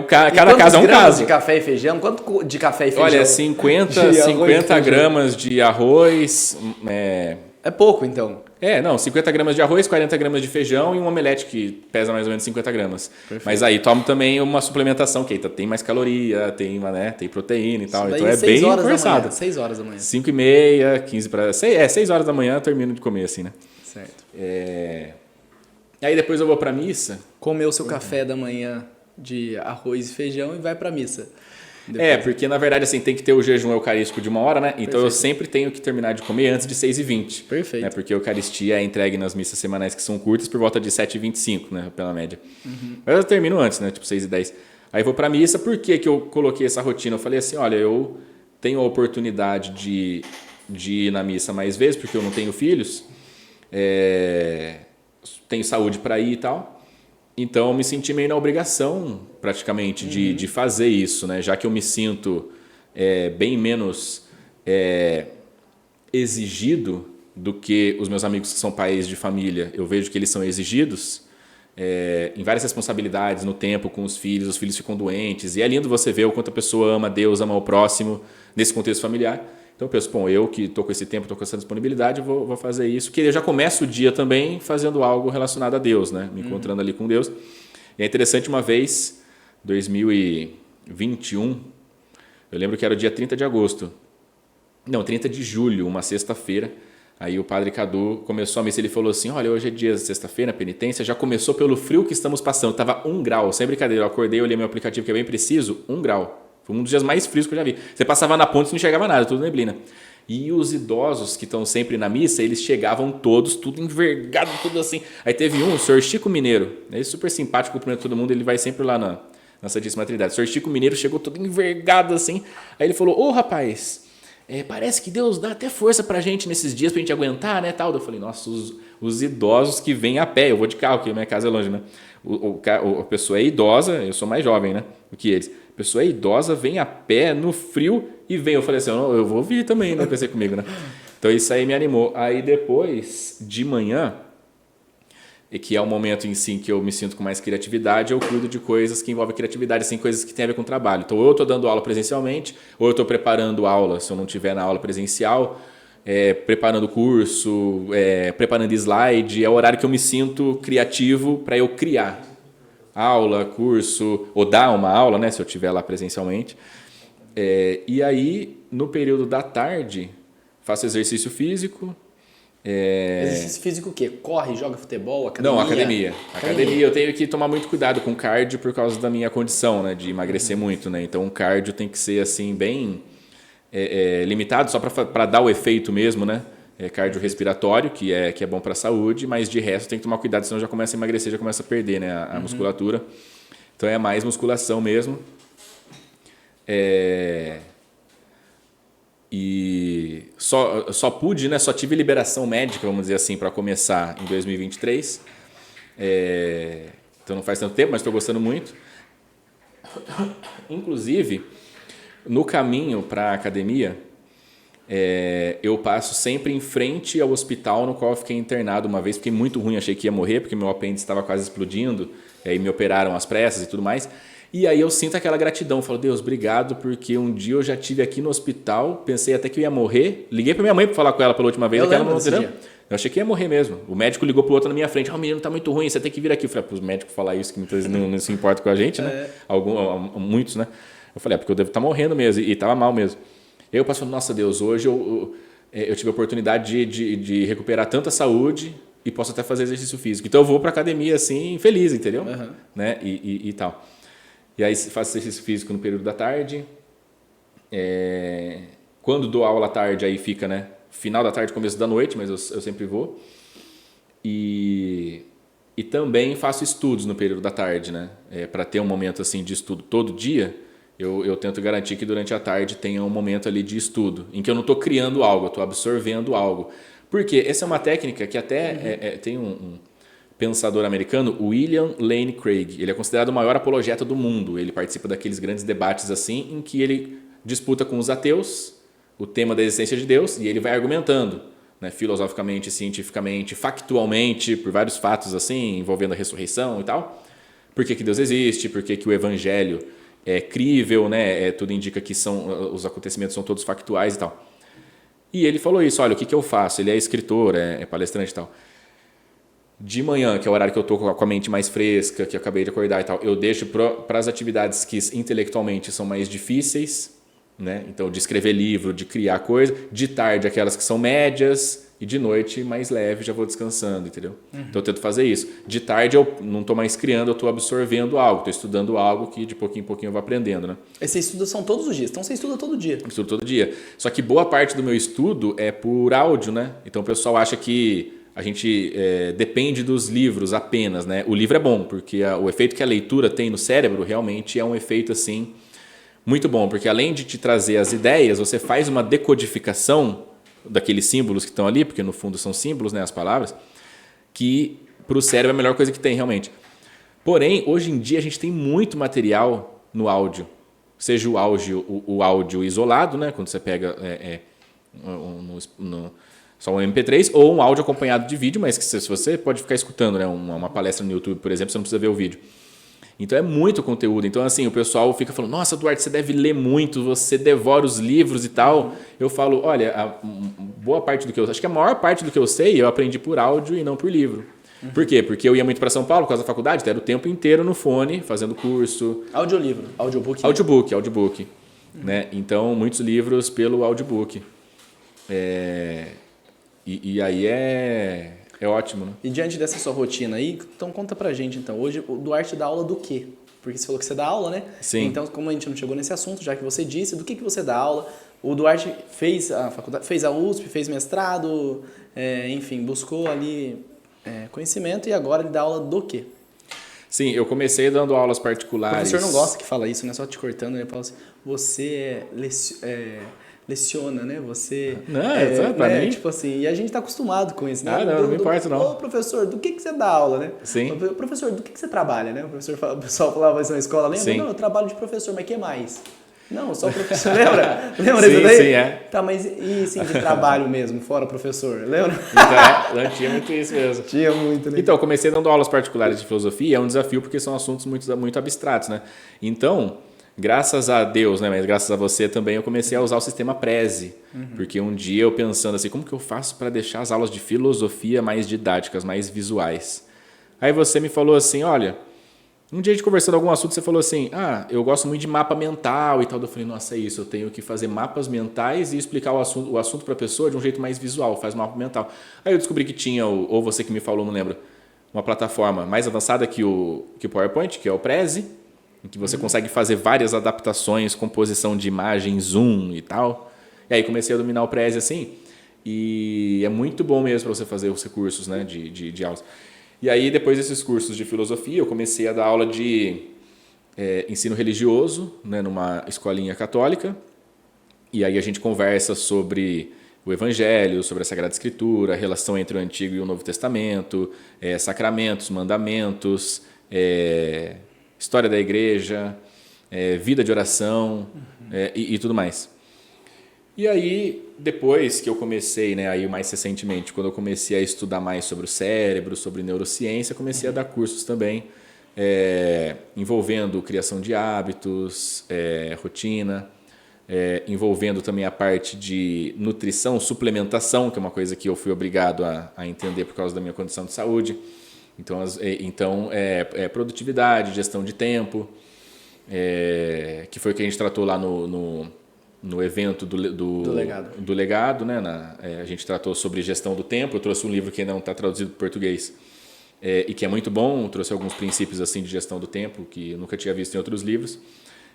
cada caso é um caso. De café e feijão? Quanto de café e feijão? Olha, 50 gramas de arroz. É pouco, então. 50 gramas de arroz, 40 gramas de feijão e um omelete que pesa mais ou menos 50 gramas. Perfeito. Mas aí tomo também uma suplementação que tem mais caloria, tem proteína e tal. Então é bem conversado. 6 horas da manhã. 5h30, 15 para... 6 horas da manhã eu termino de comer assim, né? Certo. Aí depois eu vou pra missa. Comer o seu café da manhã de arroz e feijão e vai pra missa. Porque na verdade assim, tem que ter o jejum eucarístico de 1 hora, né? Então Perfeito. Eu sempre tenho que terminar de comer antes de 6h20. Perfeito. Né? Porque a Eucaristia é entregue nas missas semanais que são curtas por volta de 7h25, né? Pela média. Mas eu termino antes, né? Tipo 6h10. Aí vou pra missa. Por que eu coloquei essa rotina? Eu falei assim, olha, eu tenho a oportunidade de ir na missa mais vezes, porque eu não tenho filhos. Tenho saúde para ir e tal. Então eu me senti meio na obrigação, praticamente, de fazer isso, né? Já que eu me sinto bem menos exigido do que os meus amigos que são pais de família. Eu vejo que eles são exigidos em várias responsabilidades, no tempo com os filhos ficam doentes. E é lindo você ver o quanto a pessoa ama Deus, ama o próximo, nesse contexto familiar. Então eu penso, eu que estou com esse tempo, estou com essa disponibilidade, vou fazer isso. Que eu já começo o dia também fazendo algo relacionado a Deus, né? Me encontrando ali com Deus. E é interessante, uma vez, 2021, eu lembro que era o dia 30 de agosto. Não, 30 de julho, uma sexta-feira. Aí o padre Cadu começou a missa, ele falou assim, olha, hoje é dia de sexta-feira, penitência, já começou pelo frio que estamos passando. Estava 1 grau, sem brincadeira. Eu acordei, olhei meu aplicativo, que é bem preciso, 1 grau. Foi um dos dias mais frios que eu já vi. Você passava na ponte e não enxergava nada, tudo neblina. E os idosos que estão sempre na missa, eles chegavam todos, tudo envergado, tudo assim. Aí teve o senhor Chico Mineiro, ele é super simpático, cumprimenta todo mundo, ele vai sempre lá na Santíssima Trindade. O senhor Chico Mineiro chegou todo envergado assim. Aí ele falou, rapaz, parece que Deus dá até força pra gente nesses dias, pra gente aguentar, né, tal. Eu falei, nossa, os idosos que vêm a pé, eu vou de carro, porque minha casa é longe, né? A pessoa é idosa, eu sou mais jovem, né, do que eles. A pessoa é idosa, vem a pé, no frio, e vem. Eu falei assim, eu vou vir também, né? Pensei comigo, né? Então isso aí me animou. Aí depois, de manhã, que é o momento em si que eu me sinto com mais criatividade, eu cuido de coisas que envolvem criatividade, assim, coisas que têm a ver com trabalho. Então, ou eu estou dando aula presencialmente, ou eu estou preparando aula, se eu não estiver na aula presencial, preparando curso, preparando slide. É o horário que eu me sinto criativo para eu criar aula, curso, ou dar uma aula, né, se eu estiver lá presencialmente. E aí, no período da tarde, faço exercício físico. Exercício físico o quê? Corre, joga futebol, academia? Não, academia. Academia, eu tenho que tomar muito cuidado com cardio por causa da minha condição, né, de emagrecer muito, né? Então, o cardio tem que ser assim, bem limitado só para dar o efeito mesmo, né? Cardiorrespiratório, que é bom para a saúde, mas de resto tem que tomar cuidado, senão já começa a emagrecer, já começa a perder, né, a musculatura. Então é mais musculação mesmo. E só pude, né, só tive liberação médica, vamos dizer assim, para começar em 2023. Então não faz tanto tempo, mas estou gostando muito. Inclusive, no caminho para a academia, eu passo sempre em frente ao hospital no qual eu fiquei internado uma vez. Fiquei muito ruim, achei que ia morrer, porque meu apêndice estava quase explodindo. Aí me operaram às pressas e tudo mais. E aí eu sinto aquela gratidão. Falo, Deus, obrigado, porque um dia eu já estive aqui no hospital, pensei até que eu ia morrer. Liguei para minha mãe para falar com ela pela última vez. Eu achei que ia morrer mesmo. O médico ligou pro outro na minha frente. O menino tá muito ruim, você tem que vir aqui. Eu falei, para os médicos falar isso, que muitas vezes não se importa com a gente, né? Muitos, né? Eu falei, porque eu devo estar morrendo mesmo. E tava mal mesmo. Eu passo, nossa Deus, hoje eu tive a oportunidade de recuperar tanta saúde e posso até fazer exercício físico. Então eu vou para academia assim, feliz, entendeu? Né? E tal. E aí faço exercício físico no período da tarde. Quando dou aula à tarde, aí fica, né? Final da tarde, começo da noite, mas eu sempre vou. E também faço estudos no período da tarde, né? Para ter um momento assim de estudo todo dia, eu tento garantir que durante a tarde tenha um momento ali de estudo, em que eu não estou criando algo, eu estou absorvendo algo. Porque essa é uma técnica que até tem um pensador americano, William Lane Craig. Ele é considerado o maior apologeta do mundo. Ele participa daqueles grandes debates assim, em que ele disputa com os ateus o tema da existência de Deus e ele vai argumentando, né, filosoficamente, cientificamente, factualmente, por vários fatos assim, envolvendo a ressurreição e tal. Por que Deus existe, por que o evangelho é crível, né, tudo indica que os acontecimentos são todos factuais e tal. E ele falou isso, olha, o que eu faço? Ele é escritor, é palestrante e tal. De manhã, que é o horário que eu estou com a mente mais fresca, que eu acabei de acordar e tal, eu deixo para as atividades que intelectualmente são mais difíceis, né? Então, de escrever livro, de criar coisa. De tarde, aquelas que são médias. E de noite, mais leve, já vou descansando, entendeu? Então, eu tento fazer isso. De tarde, eu não estou mais criando, eu estou absorvendo algo. Estou estudando algo que de pouquinho em pouquinho eu vou aprendendo, né? E você estuda são todos os dias, então você estuda todo dia. Eu estudo todo dia. Só que boa parte do meu estudo é por áudio, né? Então, o pessoal acha que a gente depende dos livros apenas, né? O livro é bom, porque o efeito que a leitura tem no cérebro realmente é um efeito, assim, muito bom. Porque além de te trazer as ideias, você faz uma decodificação daqueles símbolos que estão ali, porque no fundo são símbolos, né, as palavras, que para o cérebro é a melhor coisa que tem, realmente. Porém, hoje em dia a gente tem muito material no áudio. Seja o áudio isolado, né, quando você pega só um MP3, ou um áudio acompanhado de vídeo, mas que se você pode ficar escutando, né, uma palestra no YouTube, por exemplo, você não precisa ver o vídeo. Então é muito conteúdo. Então, assim, o pessoal fica falando, nossa, Duarte, você deve ler muito, você devora os livros e tal. Eu falo, olha, boa parte do que eu... Acho que a maior parte do que eu sei, eu aprendi por áudio e não por livro. Por quê? Porque eu ia muito para São Paulo por causa da faculdade, então era o tempo inteiro no fone, fazendo curso. Audiolivro, audiobook. Audiobook. Né? Então, muitos livros pelo audiobook. E aí é ótimo, né? E diante dessa sua rotina aí, então conta pra gente, então. Hoje o Duarte dá aula do quê? Porque você falou que você dá aula, né? Sim. Então, como a gente não chegou nesse assunto, já que você disse, do que você dá aula? O Duarte fez a faculdade, fez a USP, fez mestrado, enfim, buscou ali conhecimento e agora ele dá aula do quê? Sim, eu comecei dando aulas O particulares. professor não gosta que fala isso, né? Só te cortando, ele fala assim, você leciona, né? Você... pra mim... Tipo assim, e a gente tá acostumado com isso, né? Não me importa, não. Ô, professor, do que você dá aula, né? Sim. Professor, do que você trabalha, né? O pessoal falava isso na escola, lembra? Sim. Não, eu trabalho de professor, mas que mais? Não, só professor, lembra? Lembra disso daí? Sim, Tá, mas e sim, de trabalho mesmo, fora professor, lembra? Então, não tinha muito isso mesmo. Tinha muito, né? Então, eu comecei dando aulas particulares de filosofia, é um desafio porque são assuntos muito abstratos, né? Então... Graças a Deus, né, mas graças a você também, eu comecei a usar o sistema Prezi. Porque um dia eu pensando assim, como que eu faço para deixar as aulas de filosofia mais didáticas, mais visuais? Aí você me falou assim, olha, um dia a gente conversando algum assunto, você falou assim, eu gosto muito de mapa mental e tal. Eu falei, nossa, é isso, eu tenho que fazer mapas mentais e explicar o assunto para a pessoa de um jeito mais visual, faz um mapa mental. Aí eu descobri que tinha, ou você que me falou, não lembro, uma plataforma mais avançada que o PowerPoint, que é o Prezi, em que você consegue fazer várias adaptações, composição de imagem, zoom e tal. E aí comecei a dominar o Prezi assim, e é muito bom mesmo para você fazer os recursos, né, de aulas. E aí, depois desses cursos de filosofia, eu comecei a dar aula de ensino religioso, né, numa escolinha católica. E aí a gente conversa sobre o Evangelho, sobre a Sagrada Escritura, a relação entre o Antigo e o Novo Testamento, sacramentos, mandamentos, história da igreja, vida de oração e tudo mais. E aí, depois que eu comecei, né, aí mais recentemente, quando eu comecei a estudar mais sobre o cérebro, sobre neurociência, comecei a dar cursos também envolvendo criação de hábitos, rotina, envolvendo também a parte de nutrição, suplementação, que é uma coisa que eu fui obrigado a entender por causa da minha condição de saúde. Então, produtividade, gestão de tempo, que foi o que a gente tratou lá no evento do legado, né? A gente tratou sobre gestão do tempo. Eu trouxe um livro que ainda não está traduzido para português e que é muito bom. Eu trouxe alguns princípios assim de gestão do tempo que eu nunca tinha visto em outros livros.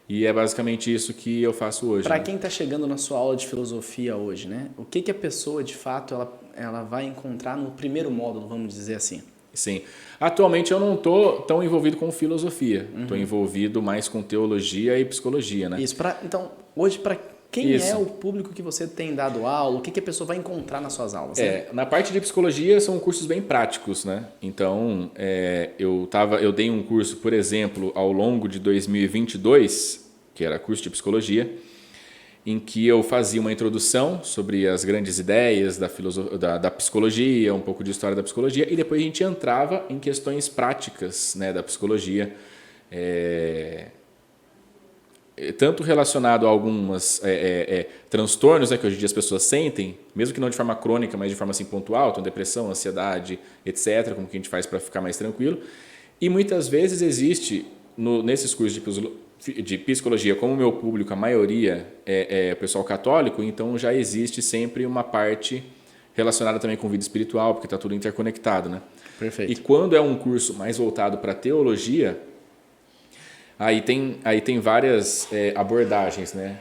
E é basicamente isso que eu faço hoje. Para né? quem está chegando na sua aula de filosofia hoje, né? O que a pessoa, de fato, ela vai encontrar no primeiro módulo, vamos dizer assim? Sim. Atualmente eu não estou tão envolvido com filosofia. Estou envolvido mais com teologia e psicologia, né? Isso. Então, hoje, para quem é o público que você tem dado aula? O que a pessoa vai encontrar nas suas aulas? Né? Na parte de psicologia são cursos bem práticos, né? Então, eu dei um curso, por exemplo, ao longo de 2022, que era curso de psicologia, em que eu fazia uma introdução sobre as grandes ideias da psicologia, um pouco de história da psicologia, e depois a gente entrava em questões práticas, né, da psicologia, tanto relacionado a alguns transtornos, né, que hoje em dia as pessoas sentem, mesmo que não de forma crônica, mas de forma assim, pontual, então depressão, ansiedade, etc., como que a gente faz para ficar mais tranquilo. E muitas vezes existe, nesses cursos de psicologia, como o meu público, a maioria é pessoal católico, então já existe sempre uma parte relacionada também com vida espiritual, porque está tudo interconectado. Né? Perfeito. E quando é um curso mais voltado para teologia, aí tem várias abordagens, né?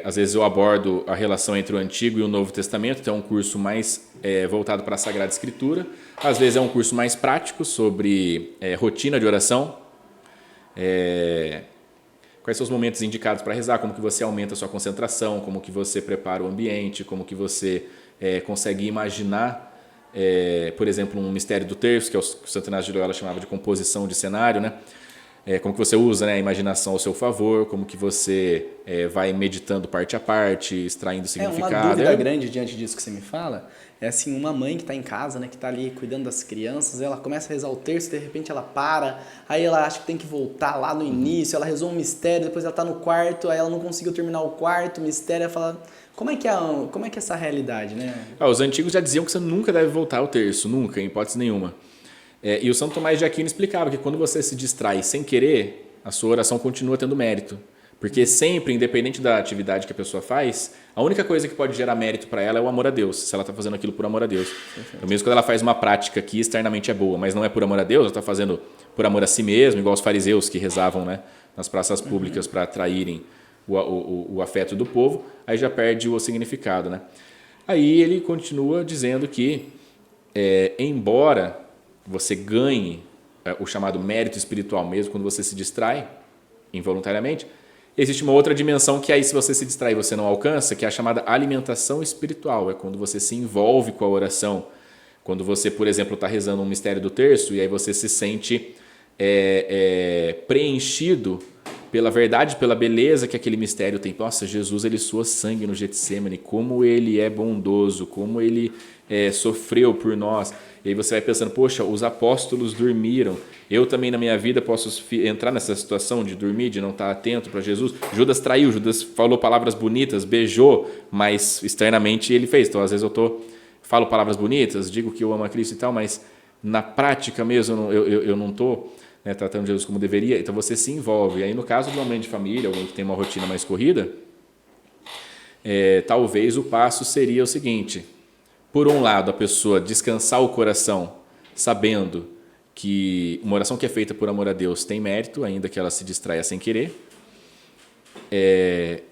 Às vezes eu abordo a relação entre o Antigo e o Novo Testamento, então é um curso mais voltado para a Sagrada Escritura. Às vezes é um curso mais prático sobre rotina de oração, quais são os momentos indicados para rezar, como que você aumenta a sua concentração, como que você prepara o ambiente, como que você consegue imaginar, por exemplo, um mistério do terço, que é o Santo Inácio de Loyola chamava de composição de cenário, né? Como que você usa, né, a imaginação ao seu favor, como que você vai meditando parte a parte, extraindo significado. Uma dúvida grande diante disso que você me fala é assim, uma mãe que está em casa, né, que está ali cuidando das crianças, ela começa a rezar o terço, de repente ela para, aí ela acha que tem que voltar lá no início, ela rezou um mistério, depois ela está no quarto, aí ela não conseguiu terminar o quarto mistério, ela fala, como é que é essa realidade, né? Os antigos já diziam que você nunca deve voltar ao terço, nunca, em hipótese nenhuma. E o Santo Tomás de Aquino explicava que quando você se distrai sem querer, a sua oração continua tendo mérito. Porque sempre, independente da atividade que a pessoa faz, a única coisa que pode gerar mérito para ela é o amor a Deus, se ela está fazendo aquilo por amor a Deus. Então, mesmo quando ela faz uma prática que externamente é boa, mas não é por amor a Deus, ela está fazendo por amor a si mesmo, igual os fariseus que rezavam, né, nas praças públicas para atraírem o afeto do povo, aí já perde o significado. Né? Aí ele continua dizendo que, embora você ganhe o chamado mérito espiritual mesmo quando você se distrai involuntariamente, existe uma outra dimensão que aí se você se distrai você não alcança, que é a chamada alimentação espiritual, é quando você se envolve com a oração, quando você, por exemplo, está rezando um mistério do terço e aí você se sente preenchido pela verdade, pela beleza que aquele mistério tem. Nossa, Jesus, ele sua sangue no Getsemane, como ele é bondoso, como ele sofreu por nós. E aí você vai pensando, poxa, os apóstolos dormiram, eu também na minha vida posso entrar nessa situação de dormir, de não estar atento para Jesus. Judas traiu, Judas falou palavras bonitas, beijou, mas externamente ele fez. Então às vezes eu falo palavras bonitas, digo que eu amo a Cristo e tal, mas na prática mesmo eu não estou tratando Jesus como deveria. Então você se envolve. E aí no caso de uma mãe de família, alguém que tem uma rotina mais corrida, talvez o passo seria o seguinte: por um lado, a pessoa descansar o coração sabendo que uma oração que é feita por amor a Deus tem mérito, ainda que ela se distraia sem querer.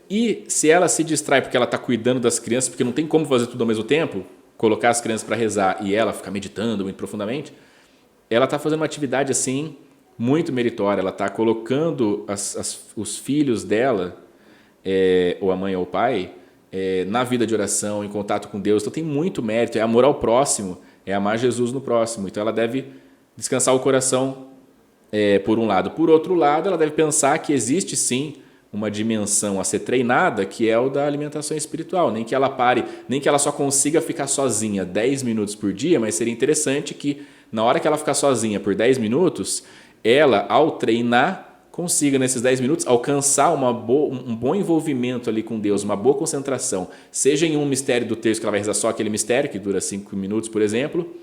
E se ela se distrai porque ela está cuidando das crianças, porque não tem como fazer tudo ao mesmo tempo, colocar as crianças para rezar e ela ficar meditando muito profundamente, ela está fazendo uma atividade assim muito meritória. Ela está colocando os filhos dela, ou a mãe ou o pai, na vida de oração, em contato com Deus. Então tem muito mérito, é amor ao próximo, é amar Jesus no próximo. Então ela deve descansar o coração por um lado. Por outro lado, ela deve pensar que existe sim uma dimensão a ser treinada, que é o da alimentação espiritual. Nem que ela pare, nem que ela só consiga ficar sozinha 10 minutos por dia, mas seria interessante que na hora que ela ficar sozinha por 10 minutos, ela, ao treinar, consiga nesses 10 minutos alcançar um bom envolvimento ali com Deus, uma boa concentração, seja em um mistério do texto que ela vai rezar só aquele mistério, que dura 5 minutos, por exemplo,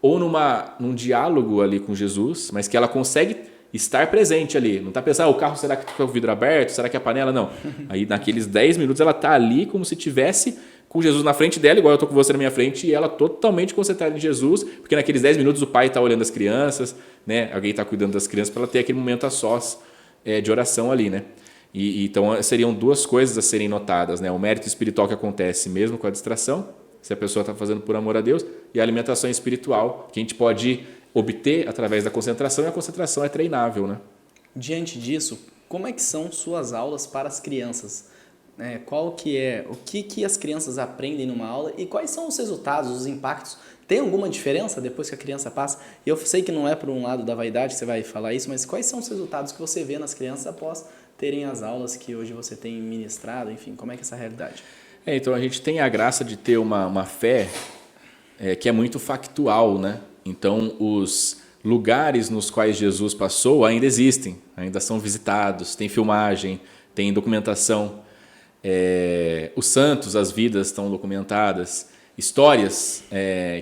ou num diálogo ali com Jesus, mas que ela consegue estar presente ali. Não está pensando, o carro será que está com o vidro aberto? Será que a panela? Não. Aí naqueles 10 minutos ela está ali como se tivesse com Jesus na frente dela, igual eu estou com você na minha frente, e ela totalmente concentrada em Jesus, porque naqueles 10 minutos o pai está olhando as crianças, né? Alguém está cuidando das crianças para ela ter aquele momento a sós de oração ali, né? Então seriam duas coisas a serem notadas, né? O mérito espiritual que acontece mesmo com a distração, se a pessoa está fazendo por amor a Deus, e a alimentação espiritual que a gente pode obter através da concentração, e a concentração é treinável, né? Diante disso, como é que são suas aulas para as crianças? O que as crianças aprendem numa aula e quais são os resultados, os impactos? Tem alguma diferença depois que a criança passa? Eu sei que não é por um lado da vaidade que você vai falar isso, mas quais são os resultados que você vê nas crianças após terem as aulas que hoje você tem ministrado? Enfim, como é que é essa realidade? Então a gente tem a graça de ter uma fé que é muito factual, né? Então os lugares nos quais Jesus passou ainda existem, ainda são visitados, tem filmagem, tem documentação. Os santos, as vidas estão documentadas, histórias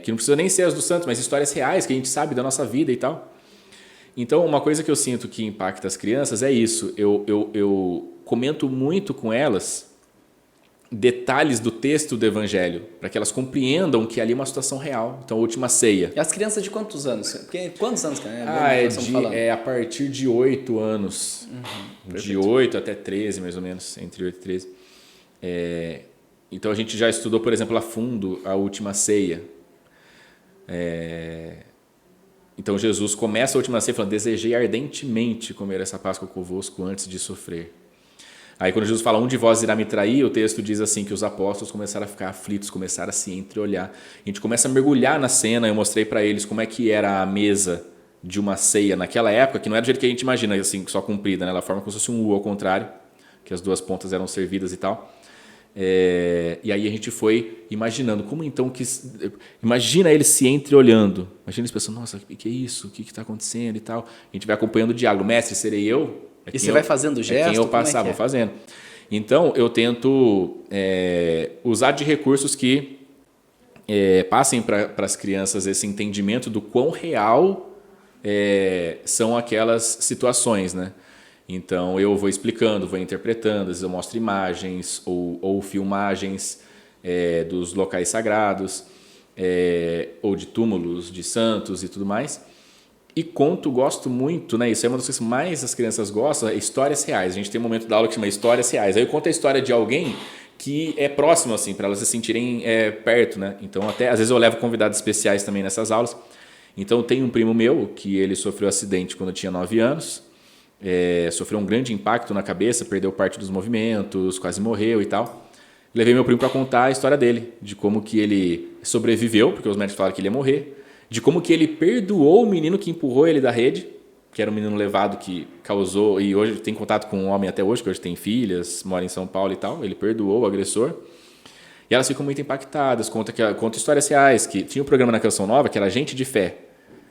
que não precisam nem ser as dos santos, mas histórias reais que a gente sabe da nossa vida e tal. Então, uma coisa que eu sinto que impacta as crianças é isso. Eu comento muito com elas detalhes do texto do Evangelho, para que elas compreendam que ali é uma situação real. Então, a última ceia. E as crianças de quantos anos? Porque quantos anos? A partir de 8 anos. De 8 até 13, mais ou menos, entre 8 e 13. Então a gente já estudou, por exemplo, a fundo a última ceia. Então Jesus começa a última ceia falando: desejei ardentemente comer essa Páscoa convosco antes de sofrer. Aí quando Jesus fala: um de vós irá me trair, o texto diz assim que os apóstolos começaram a ficar aflitos, começaram a se entreolhar. A gente começa a mergulhar na cena. Eu mostrei para eles como é que era a mesa de uma ceia naquela época, que não era do jeito que a gente imagina, assim, só comprida, né? Ela forma como se fosse um U ao contrário, que as duas pontas eram servidas e tal. E aí a gente foi imaginando como então que imagina eles se entreolhando, imagina eles pensando: nossa, o que é isso, o que está acontecendo e tal. A gente vai acompanhando o diálogo. Mestre, serei eu? E você vai fazendo gesto? Quem eu passar, vou fazendo. Então eu tento usar de recursos que passem para as crianças esse entendimento do quão real são aquelas situações, né? Então eu vou explicando, vou interpretando, às vezes eu mostro imagens ou filmagens dos locais sagrados, ou de túmulos de santos e tudo mais. E gosto muito, né? Isso é uma das coisas que mais as crianças gostam, histórias reais. A gente tem um momento da aula que chama Histórias Reais. Aí eu conto a história de alguém que é próximo, assim, para elas se sentirem perto, né? Então até às vezes eu levo convidados especiais também nessas aulas. Então tem um primo meu que ele sofreu um acidente quando tinha 9 anos. Sofreu um grande impacto na cabeça, perdeu parte dos movimentos, quase morreu e tal. Levei meu primo para contar a história dele, de como que ele sobreviveu, porque os médicos falaram que ele ia morrer, de como que ele perdoou o menino que empurrou ele da rede, que era um menino levado que causou, e hoje tem contato com um homem até hoje, que hoje tem filhas, mora em São Paulo e tal. Ele perdoou o agressor. E elas ficam muito impactadas, conta histórias reais, que tinha um programa na Canção Nova que era Gente de Fé.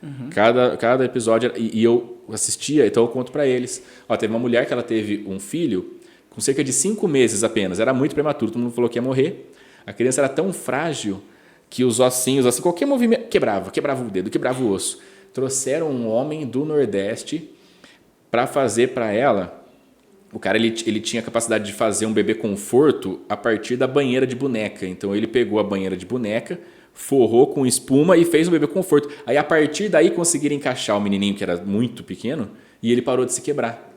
Uhum. Cada episódio, e eu assistia, então eu conto para eles. Teve uma mulher que ela teve um filho com cerca de 5 meses apenas, era muito prematuro, todo mundo falou que ia morrer. A criança era tão frágil que os ossinhos, assim, qualquer movimento, quebrava o dedo, quebrava o osso. Trouxeram um homem do Nordeste para fazer para ela. O cara ele tinha a capacidade de fazer um bebê conforto a partir da banheira de boneca. Então ele pegou a banheira de boneca, forrou com espuma e fez um bebê conforto. Aí a partir daí conseguiram encaixar o menininho, que era muito pequeno, e ele parou de se quebrar.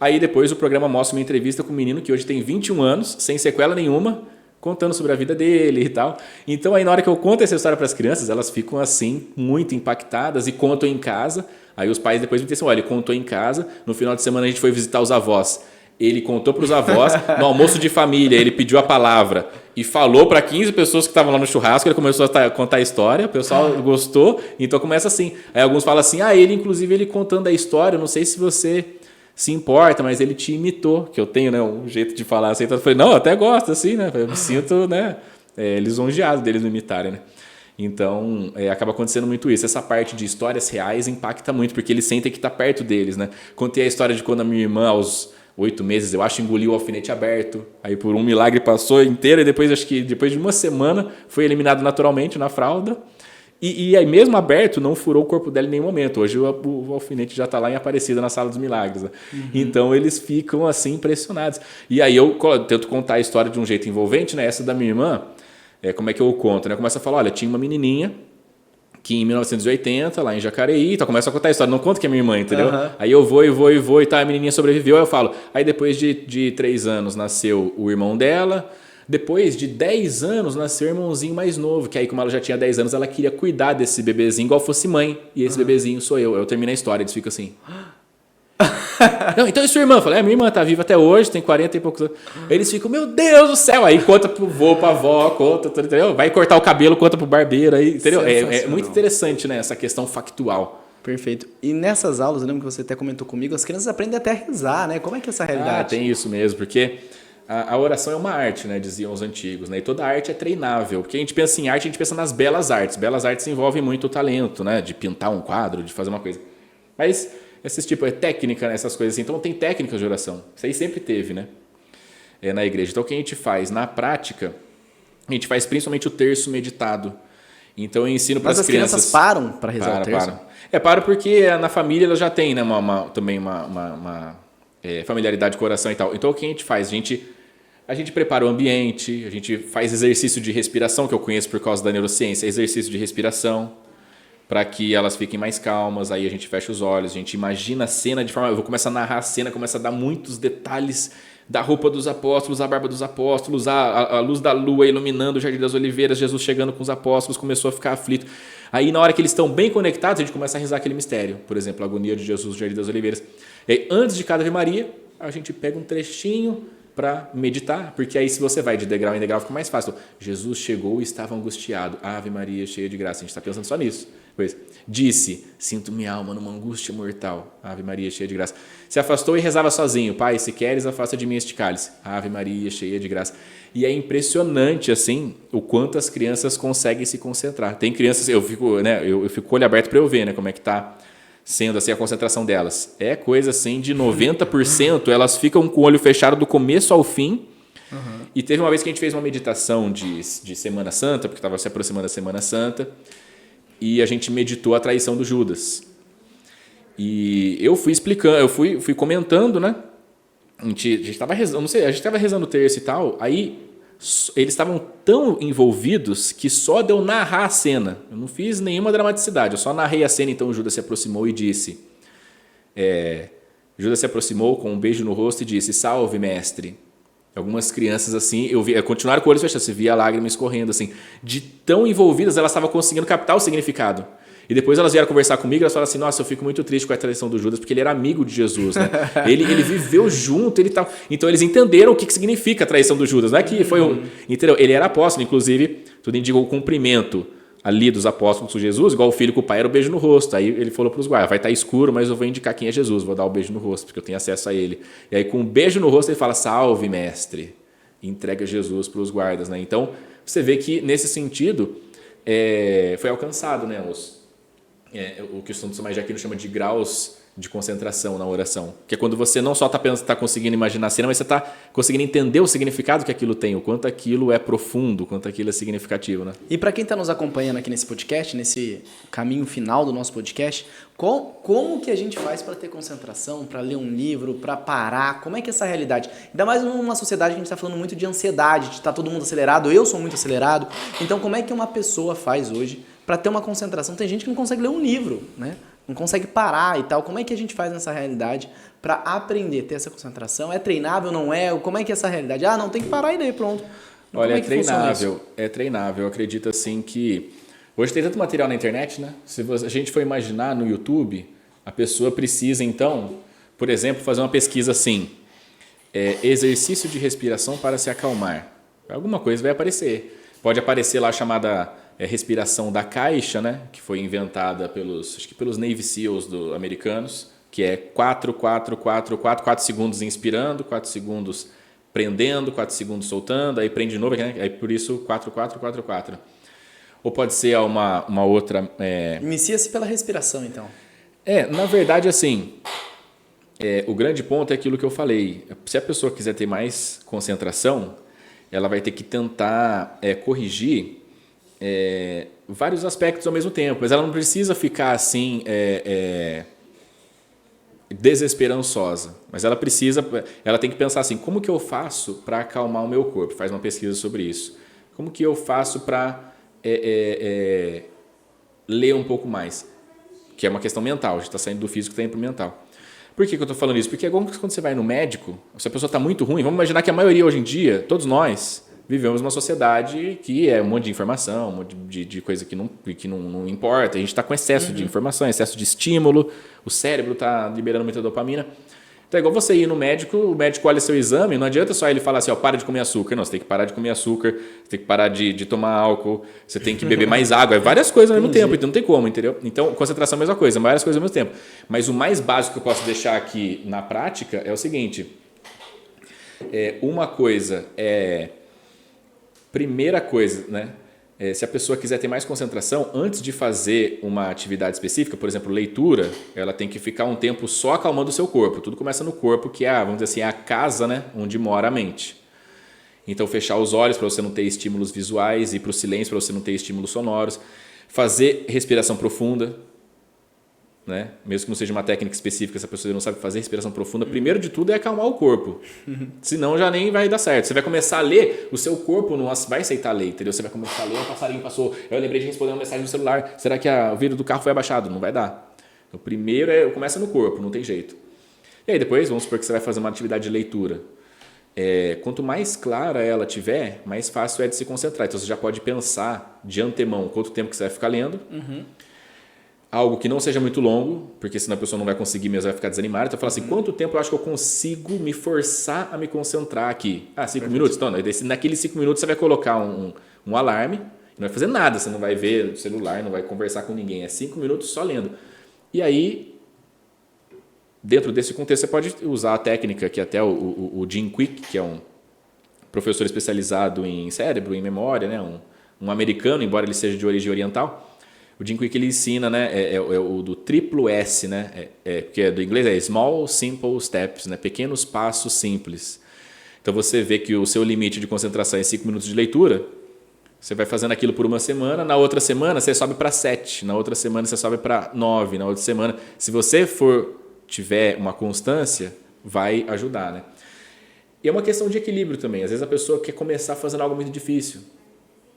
Aí depois o programa mostra uma entrevista com um menino que hoje tem 21 anos, sem sequela nenhuma, contando sobre a vida dele e tal. Então aí na hora que eu conto essa história para as crianças, elas ficam assim, muito impactadas e contam em casa. Aí os pais depois me dizem, olha, ele contou em casa, no final de semana a gente foi visitar os avós. Ele contou para os avós, no almoço de família, ele pediu a palavra e falou para 15 pessoas que estavam lá no churrasco, ele começou a contar a história, o pessoal gostou, então começa assim. Aí alguns falam assim, ele inclusive ele contando a história, não sei se você se importa, mas ele te imitou, que eu tenho, né, um jeito de falar assim. Então eu falei, não, eu até gosto assim, né, eu me sinto, né, lisonjeado deles me imitarem, né. Então, acaba acontecendo muito isso. Essa parte de histórias reais impacta muito, porque eles sentem que está perto deles, né. Contei a história de quando a minha irmã, aos 8 meses, eu acho, engoliu o alfinete aberto. Aí por um milagre passou inteiro e depois, acho que depois de uma semana, foi eliminado naturalmente na fralda. E aí mesmo aberto, não furou o corpo dela em nenhum momento. Hoje o alfinete já está lá em Aparecida, na Sala dos Milagres. Né? Então eles ficam assim impressionados. E aí eu tento contar a história de um jeito envolvente, né? Essa da minha irmã, como é que eu conto? Né? Eu começo a falar, olha, tinha uma menininha que em 1980, lá em Jacareí, então começa a contar a história, não conta que é minha irmã, entendeu? Aí eu vou e tal, a menininha sobreviveu, aí eu falo, aí depois de 3 anos nasceu o irmão dela, depois de 10 anos nasceu o irmãozinho mais novo, que aí como ela já tinha 10 anos, ela queria cuidar desse bebezinho igual fosse mãe, e esse bebezinho sou eu termino a história, eles ficam assim... Não, então e sua irmã? Eu falei, minha irmã tá viva até hoje, tem 40 e poucos anos. Eles ficam, meu Deus do céu, aí conta pro vô, pra avó, conta, entendeu? Vai cortar o cabelo, conta pro barbeiro, aí, entendeu? É muito interessante, né, essa questão factual. Perfeito. E nessas aulas, eu lembro que você até comentou comigo, as crianças aprendem até a rezar, né? Como é que é essa realidade? Tem isso mesmo, porque a oração é uma arte, né, diziam os antigos, né? E toda arte é treinável, porque a gente pensa em arte, a gente pensa nas belas artes. Belas artes envolvem muito o talento, né, de pintar um quadro, de fazer uma coisa. Mas esses tipo técnica, né, essas coisas assim. Então tem técnicas de oração. Isso aí sempre teve, né? Na igreja. Então o que a gente faz na prática, a gente faz principalmente o terço meditado. Então eu ensino para as crianças. Mas as crianças param para rezar o terço? Param porque na família ela já tem, né, também uma familiaridade com a oração e tal. Então o que a gente faz? A gente prepara o ambiente, a gente faz exercício de respiração, que eu conheço por causa da neurociência, exercício de respiração, para que elas fiquem mais calmas. Aí a gente fecha os olhos, a gente imagina a cena de forma... Eu vou começar a narrar a cena, começa a dar muitos detalhes da roupa dos apóstolos, a barba dos apóstolos, a luz da lua iluminando o Jardim das Oliveiras, Jesus chegando com os apóstolos, começou a ficar aflito. Aí na hora que eles estão bem conectados, a gente começa a rezar aquele mistério. Por exemplo, a agonia de Jesus no Jardim das Oliveiras. E aí, antes de cada Ave Maria, a gente pega um trechinho para meditar, porque aí se você vai de degrau em degrau fica mais fácil. Jesus chegou e estava angustiado. Ave Maria, cheia de graça. A gente está pensando só nisso. Pois, disse, sinto minha alma numa angústia mortal. Ave Maria, cheia de graça. Se afastou e rezava sozinho. Pai, se queres, afasta de mim este cálice. Ave Maria, cheia de graça. E é impressionante, assim, o quanto as crianças conseguem se concentrar. Tem crianças, eu fico com o olho aberto para eu ver, né, como é que está sendo assim a concentração delas. É coisa assim de 90%, elas ficam com o olho fechado do começo ao fim. E teve uma vez que a gente fez uma meditação de Semana Santa, porque estava se aproximando da Semana Santa, e a gente meditou a traição do Judas. E eu fui explicando, eu fui comentando, né? A gente estava rezando, não sei, a gente estava rezando o terço e tal, aí eles estavam tão envolvidos que só de eu narrar a cena, eu não fiz nenhuma dramaticidade, eu só narrei a cena. Então Judas se aproximou e disse, Judas se aproximou com um beijo no rosto e disse, salve, mestre. Algumas crianças assim, continuaram com o olho fechado, você via lágrimas escorrendo assim, de tão envolvidas, elas estavam conseguindo captar o significado. E depois elas vieram conversar comigo, elas falaram assim, nossa, eu fico muito triste com a traição do Judas, porque ele era amigo de Jesus, né? ele viveu junto, ele tal. Então eles entenderam o que significa a traição do Judas, não é que foi entendeu? Ele era apóstolo, inclusive, tudo indica o cumprimento ali dos apóstolos com Jesus, igual o filho com o pai era o beijo no rosto. Aí ele falou para os guardas, vai estar escuro, mas eu vou indicar quem é Jesus, vou dar o beijo no rosto, porque eu tenho acesso a ele. E aí com um beijo no rosto ele fala, salve, mestre, e entrega Jesus para os guardas, né? Então você vê que nesse sentido foi alcançado, né, o que o Santo Tomás de Aquino chama de graus de concentração na oração, que é quando você não só está conseguindo imaginar a cena, mas você está conseguindo entender o significado que aquilo tem, o quanto aquilo é profundo, o quanto aquilo é significativo, né? E para quem está nos acompanhando aqui nesse podcast, nesse caminho final do nosso podcast, como que a gente faz para ter concentração, para ler um livro, para parar? Como é que é essa realidade? Ainda mais numa sociedade que a gente está falando muito de ansiedade, de estar todo mundo acelerado, eu sou muito acelerado. Então como é que uma pessoa faz hoje para ter uma concentração? Tem gente que não consegue ler um livro, né? não consegue parar e tal. Como é que a gente faz nessa realidade para aprender, ter essa concentração? É treinável, não é? Como é que é essa realidade? Ah, não, tem que parar e daí, pronto. Olha, é treinável, é treinável. Eu acredito assim que hoje tem tanto material na internet, né? Se a gente for imaginar no YouTube, a pessoa precisa então, por exemplo, fazer uma pesquisa assim, exercício de respiração para se acalmar. Alguma coisa vai aparecer. Pode aparecer lá a chamada respiração da caixa, né? Que foi inventada acho que pelos Navy SEALs americanos, que é 4, 4, 4, 4, 4 segundos inspirando, 4 segundos prendendo, 4 segundos soltando, aí prende de novo, né? Aí por isso 4, 4, 4, 4. Ou pode ser uma outra... Inicia-se pela respiração, então. Na verdade, assim, o grande ponto é aquilo que eu falei. Se a pessoa quiser ter mais concentração, ela vai ter que tentar corrigir vários aspectos ao mesmo tempo. Mas ela não precisa ficar assim... desesperançosa, mas ela tem que pensar assim, como que eu faço para acalmar o meu corpo? Faz uma pesquisa sobre isso. Como que eu faço para ler um pouco mais? Que é uma questão mental, a gente está saindo do físico e está indo para o mental. Por que eu estou falando isso? Porque é igual quando você vai no médico, se a pessoa está muito ruim, vamos imaginar que a maioria hoje em dia, todos nós, vivemos uma sociedade que é um monte de informação, um monte de coisa que não importa. A gente está com excesso de informação, excesso de estímulo, o cérebro está liberando muita dopamina. Então é igual você ir no médico, o médico olha seu exame, não adianta só ele falar assim, para de comer açúcar. Não, você tem que parar de comer açúcar, você tem que parar de tomar álcool, você tem que beber mais água, é várias coisas ao mesmo tempo, então não tem como, entendeu? Então, concentração é a mesma coisa, várias coisas ao mesmo tempo. Mas o mais básico que eu posso deixar aqui na prática é o seguinte, uma coisa primeira coisa, né? Se a pessoa quiser ter mais concentração, antes de fazer uma atividade específica, por exemplo, leitura, ela tem que ficar um tempo só acalmando o seu corpo. Tudo começa no corpo, que vamos dizer assim, é a casa, né, onde mora a mente. Então, fechar os olhos para você não ter estímulos visuais, ir para o silêncio para você não ter estímulos sonoros. Fazer respiração profunda, né? Mesmo que não seja uma técnica específica, se a pessoa não sabe fazer respiração profunda, primeiro de tudo é acalmar o corpo. Senão já nem vai dar certo. Você vai começar a ler, o seu corpo não vai aceitar ler, entendeu? Você vai começar a ler, o passarinho passou, eu lembrei de responder uma mensagem no celular, será que o vidro do carro foi abaixado? Não vai dar. Então, primeiro começa no corpo, não tem jeito. E aí depois, vamos supor que você vai fazer uma atividade de leitura. Quanto mais clara ela tiver, mais fácil é de se concentrar. Então, você já pode pensar de antemão quanto tempo que você vai ficar lendo. Algo que não seja muito longo, porque senão a pessoa não vai conseguir mesmo, vai ficar desanimada. Então, fala assim, quanto tempo eu acho que eu consigo me forçar a me concentrar aqui? 5 minutos? Então, naqueles 5 minutos você vai colocar um alarme, não vai fazer nada, você não vai ver o celular, não vai conversar com ninguém. É 5 minutos só lendo. E aí, dentro desse contexto, você pode usar a técnica que até o Jim Kwik, que é um professor especializado em cérebro, em memória, né? um americano, embora ele seja de origem oriental. O Jim Kwik ele ensina, né, o do triplo S, né, que do inglês Small Simple Steps, né, pequenos passos simples. Então você vê que o seu limite de concentração é 5 minutos de leitura, você vai fazendo aquilo por uma semana, na outra semana você sobe para 7, na outra semana você sobe para 9, na outra semana. Se você tiver uma constância, vai ajudar, né? E é uma questão de equilíbrio também. Às vezes a pessoa quer começar fazendo algo muito difícil.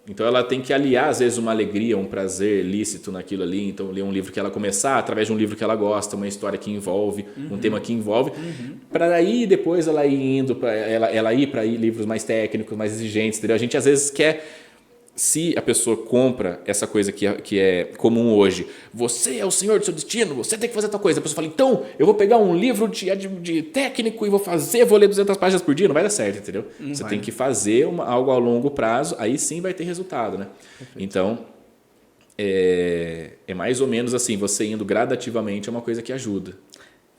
Então ela tem que aliar às vezes uma alegria, um prazer lícito naquilo ali. Então ler um livro que ela começar através de um livro que ela gosta, uma história que envolve, um tema que envolve, para aí depois ela ir indo para ela ir para livros mais técnicos, mais exigentes, entendeu? A gente às vezes quer, se a pessoa compra essa coisa que é comum hoje, você é o senhor do seu destino, você tem que fazer tal coisa. A pessoa fala, então eu vou pegar um livro de técnico e vou ler 200 páginas por dia. Não vai dar certo, entendeu? Você tem que fazer algo a longo prazo, aí sim vai ter resultado, né? Perfeito. Então, é mais ou menos assim, você indo gradativamente é uma coisa que ajuda.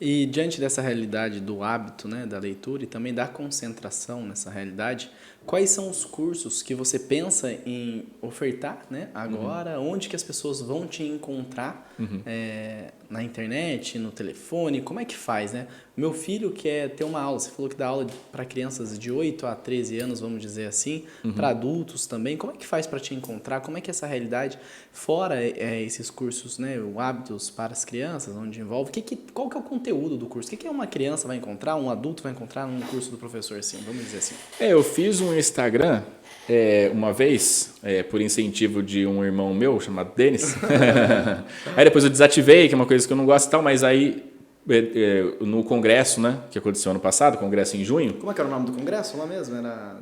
E diante dessa realidade do hábito, né, da leitura e também da concentração nessa realidade, quais são os cursos que você pensa em ofertar, né, agora? Onde que as pessoas vão te encontrar? Na internet, no telefone? Como é que faz, né? Meu filho quer ter uma aula, você falou que dá aula para crianças de 8 a 13 anos, vamos dizer assim, para adultos também. Como é que faz para te encontrar? Como é que é essa realidade, fora esses cursos, né, o Hábitos para as Crianças, onde envolve, qual que é o conteúdo do curso? O que uma criança vai encontrar, um adulto vai encontrar num curso do professor, assim, vamos dizer assim? Eu fiz um meu Instagram uma vez, por incentivo de um irmão meu chamado Denis. Aí depois eu desativei, que é uma coisa que eu não gosto e tal, mas aí no congresso, né, que aconteceu ano passado, congresso em junho. Como é que era o nome do congresso lá mesmo? Era...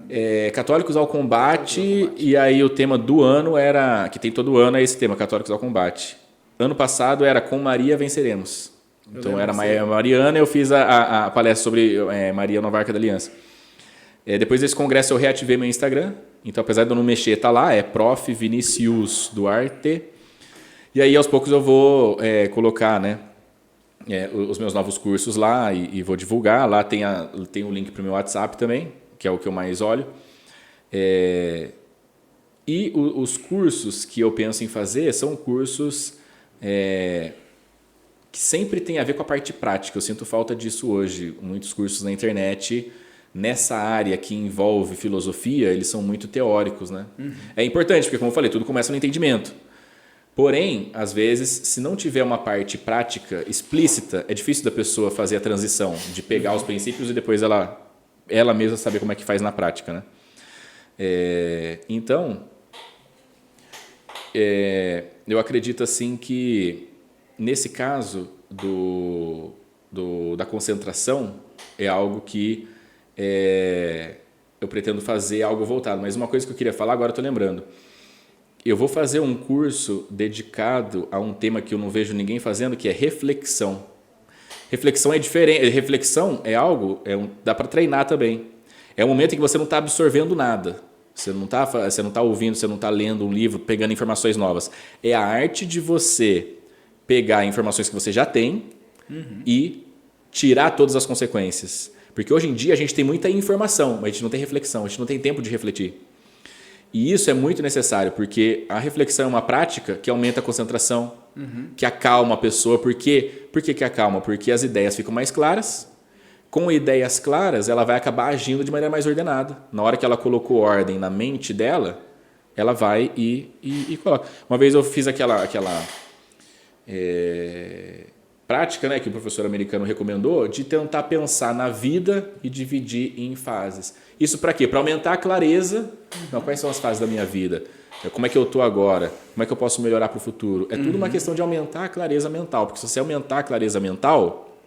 Católicos ao Combate, e aí o tema do ano era, que tem todo ano, é esse tema, Católicos ao Combate. Ano passado era Com Maria Venceremos. Então era Mariana, eu fiz a palestra sobre Maria Nova Arca da Aliança. Depois desse congresso eu reativei meu Instagram, então apesar de eu não mexer, tá lá, é Prof. Vinicius Duarte. E aí aos poucos eu vou colocar, né, os meus novos cursos lá e vou divulgar. Lá tem o link para o meu WhatsApp também, que é o que eu mais olho. E os cursos que eu penso em fazer são cursos que sempre tem a ver com a parte prática. Eu sinto falta disso hoje. Muitos cursos na internet, nessa área que envolve filosofia, eles são muito teóricos, né? Uhum. É importante, porque como eu falei, tudo começa no entendimento. Porém, às vezes, se não tiver uma parte prática explícita, é difícil da pessoa fazer a transição, de pegar os princípios e depois ela mesma saber como é que faz na prática, né? Então, eu acredito assim que, nesse caso da concentração, é algo que eu pretendo fazer algo voltado. Mas uma coisa que eu queria falar, agora eu estou lembrando. Eu vou fazer um curso dedicado a um tema que eu não vejo ninguém fazendo, que é reflexão. Reflexão é diferente. Reflexão é algo, dá para treinar também. É um momento em que você não está absorvendo nada. Você não está ouvindo, você não está lendo um livro, pegando informações novas. É a arte de você pegar informações que você já tem e tirar todas as consequências. Porque hoje em dia a gente tem muita informação, mas a gente não tem reflexão, a gente não tem tempo de refletir. E isso é muito necessário, porque a reflexão é uma prática que aumenta a concentração, que acalma a pessoa. Por quê? Por que acalma? Porque as ideias ficam mais claras. Com ideias claras, ela vai acabar agindo de maneira mais ordenada. Na hora que ela colocou ordem na mente dela, ela vai e coloca. Uma vez eu fiz aquela prática, né, que o professor americano recomendou, de tentar pensar na vida e dividir em fases. Isso para quê? Para aumentar a clareza. Não, quais são as fases da minha vida? Como é que eu estou agora? Como é que eu posso melhorar para o futuro? É tudo uma questão de aumentar a clareza mental. Porque se você aumentar a clareza mental,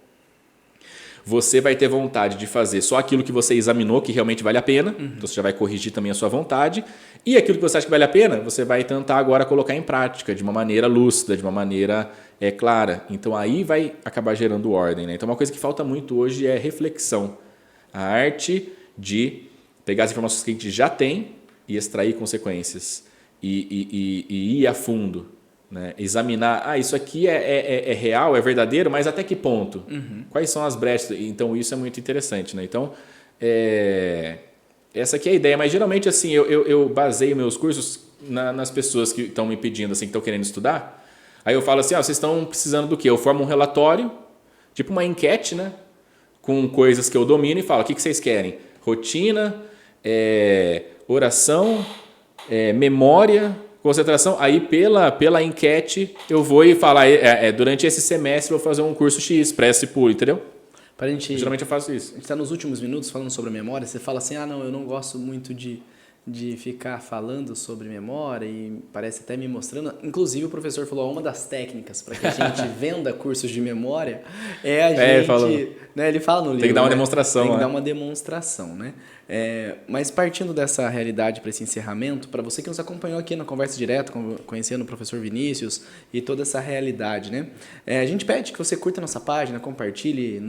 você vai ter vontade de fazer só aquilo que você examinou que realmente vale a pena. Então você já vai corrigir também a sua vontade. E aquilo que você acha que vale a pena, você vai tentar agora colocar em prática de uma maneira lúcida, de uma maneira clara. Então aí vai acabar gerando ordem, né? Então uma coisa que falta muito hoje é reflexão. A arte de pegar as informações que a gente já tem e extrair consequências. E ir a fundo. Né? Examinar, isso aqui é real, é verdadeiro, mas até que ponto? Quais são as brechas? Então isso é muito interessante. Né? Então, essa aqui é a ideia, mas geralmente assim, eu baseio meus cursos nas pessoas que estão me pedindo, assim, que estão querendo estudar. Aí eu falo assim, vocês estão precisando do quê? Eu formo um relatório, tipo uma enquete, né? Com coisas que eu domino e falo, o que vocês querem? Rotina, oração, memória, concentração. Aí pela enquete eu vou e falar, durante esse semestre eu vou fazer um curso X, pressa e puro, entendeu? Geralmente eu faço isso. A gente está nos últimos minutos falando sobre a memória. Você fala assim, não, eu não gosto muito de ficar falando sobre memória e parece até me mostrando. Inclusive o professor falou, uma das técnicas para que a gente venda cursos de memória é a gente... Né, ele fala no livro. Tem que dar uma demonstração. Tem que dar uma demonstração, né? Mas partindo dessa realidade para esse encerramento, para você que nos acompanhou aqui na Conversa Direta, conhecendo o professor Vinícius e toda essa realidade, né? A gente pede que você curta a nossa página, compartilhe,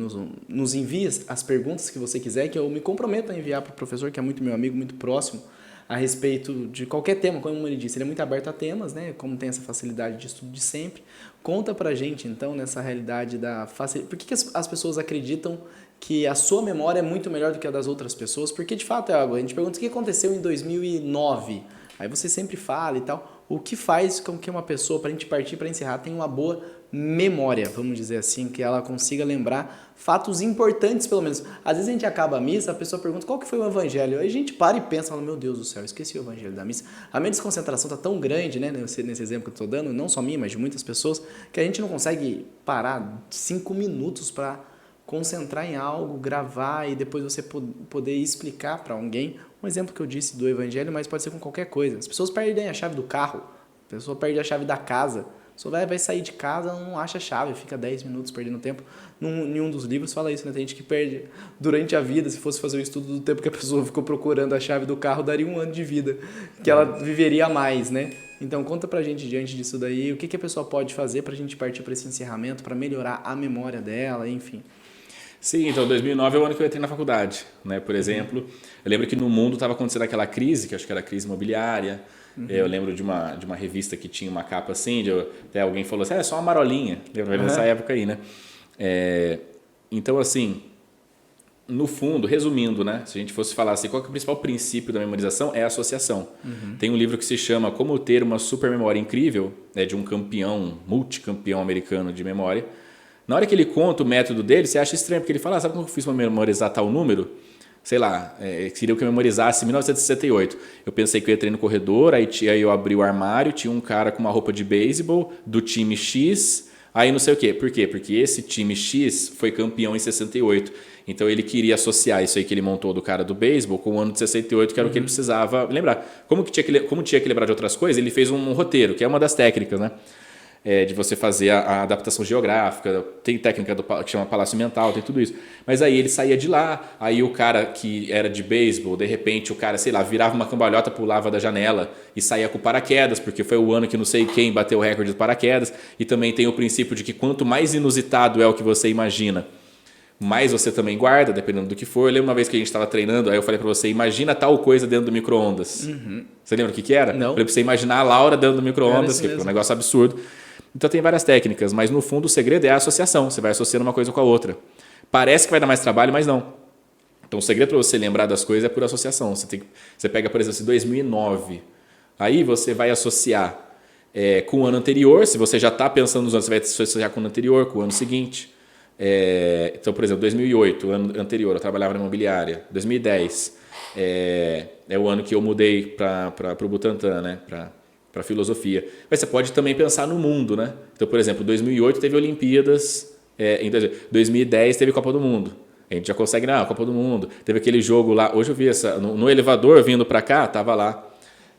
nos envie as perguntas que você quiser, que eu me comprometo a enviar para o professor, que é muito meu amigo, muito próximo, a respeito de qualquer tema. Como ele disse, ele é muito aberto a temas, né? Como tem essa facilidade de estudo de sempre. Conta pra gente, então, nessa realidade da facilidade. Por que as pessoas acreditam que a sua memória é muito melhor do que a das outras pessoas? Porque, de fato, a gente pergunta o que aconteceu em 2009. Aí você sempre fala e tal. O que faz com que uma pessoa, para a gente partir para encerrar, tenha uma boa memória, vamos dizer assim, que ela consiga lembrar fatos importantes, pelo menos. Às vezes a gente acaba a missa, a pessoa pergunta qual que foi o evangelho, aí a gente para e pensa, fala, meu Deus do céu, esqueci o evangelho da missa. A minha desconcentração está tão grande, né, nesse exemplo que eu estou dando, não só minha, mas de muitas pessoas, que a gente não consegue parar 5 minutos para concentrar em algo, gravar e depois você poder explicar para alguém. Um exemplo que eu disse do evangelho, mas pode ser com qualquer coisa. As pessoas perdem a chave do carro, a pessoa perde a chave da casa. A pessoa vai sair de casa, não acha a chave, fica 10 minutos perdendo tempo. Nenhum dos livros fala isso, né? Tem gente que perde durante a vida. Se fosse fazer um estudo do tempo que a pessoa ficou procurando a chave do carro, daria 1 ano de vida, que ela viveria mais, né? Então conta pra gente diante disso daí, o que a pessoa pode fazer pra gente partir para esse encerramento, para melhorar a memória dela, enfim. Sim, então 2009 é o ano que eu entrei na faculdade, né? Por exemplo, eu lembro que no mundo estava acontecendo aquela crise, que acho que era a crise imobiliária. Eu lembro de uma revista que tinha uma capa assim, até alguém falou assim, é só uma marolinha. Lembra dessa época aí, né? Então, assim, no fundo, resumindo, né? Se a gente fosse falar assim, qual que é o principal princípio da memorização? É a associação. Tem um livro que se chama Como Ter uma Super Memória Incrível, de um campeão, multicampeão americano de memória. Na hora que ele conta o método dele, você acha estranho, porque ele fala, sabe como eu fiz para memorizar tal número? Sei lá, queria que eu memorizasse 1968. Eu pensei que eu entrei no corredor, aí eu abri o armário, tinha um cara com uma roupa de beisebol do time X, aí não sei o quê. Por quê? Porque esse time X foi campeão em 68. Então ele queria associar isso aí que ele montou do cara do beisebol com o ano de 68, que era o que ele precisava lembrar. Como tinha que lembrar de outras coisas, ele fez um roteiro, que é uma das técnicas, né? De você fazer a adaptação geográfica, tem técnica que chama Palácio Mental, tem tudo isso. Mas aí ele saía de lá, aí o cara que era de beisebol, de repente o cara, sei lá, virava uma cambalhota, pulava da janela e saía com paraquedas, porque foi o ano que não sei quem bateu o recorde de paraquedas. E também tem o princípio de que quanto mais inusitado é o que você imagina, mais você também guarda, dependendo do que for. Eu lembro uma vez que a gente estava treinando, aí eu falei para você, imagina tal coisa dentro do micro-ondas. Você lembra o que era? Não. Eu falei para você imaginar a Laura dentro do micro-ondas, que é um negócio absurdo. Então tem várias técnicas, mas no fundo o segredo é a associação. Você vai associando uma coisa com a outra. Parece que vai dar mais trabalho, mas não. Então o segredo para você lembrar das coisas é por associação. Você pega, por exemplo, 2009. Aí você vai associar com o ano anterior. Se você já está pensando nos anos, você vai associar com o ano anterior, com o ano seguinte. Então, por exemplo, 2008, ano anterior, eu trabalhava na imobiliária. 2010 é o ano que eu mudei para o Butantã, né? Para filosofia. Mas você pode também pensar no mundo, né? Então, por exemplo, 2008 teve Olimpíadas, em 2010 teve Copa do Mundo. A gente já consegue, Copa do Mundo. Teve aquele jogo lá, hoje eu vi no elevador vindo para cá, tava lá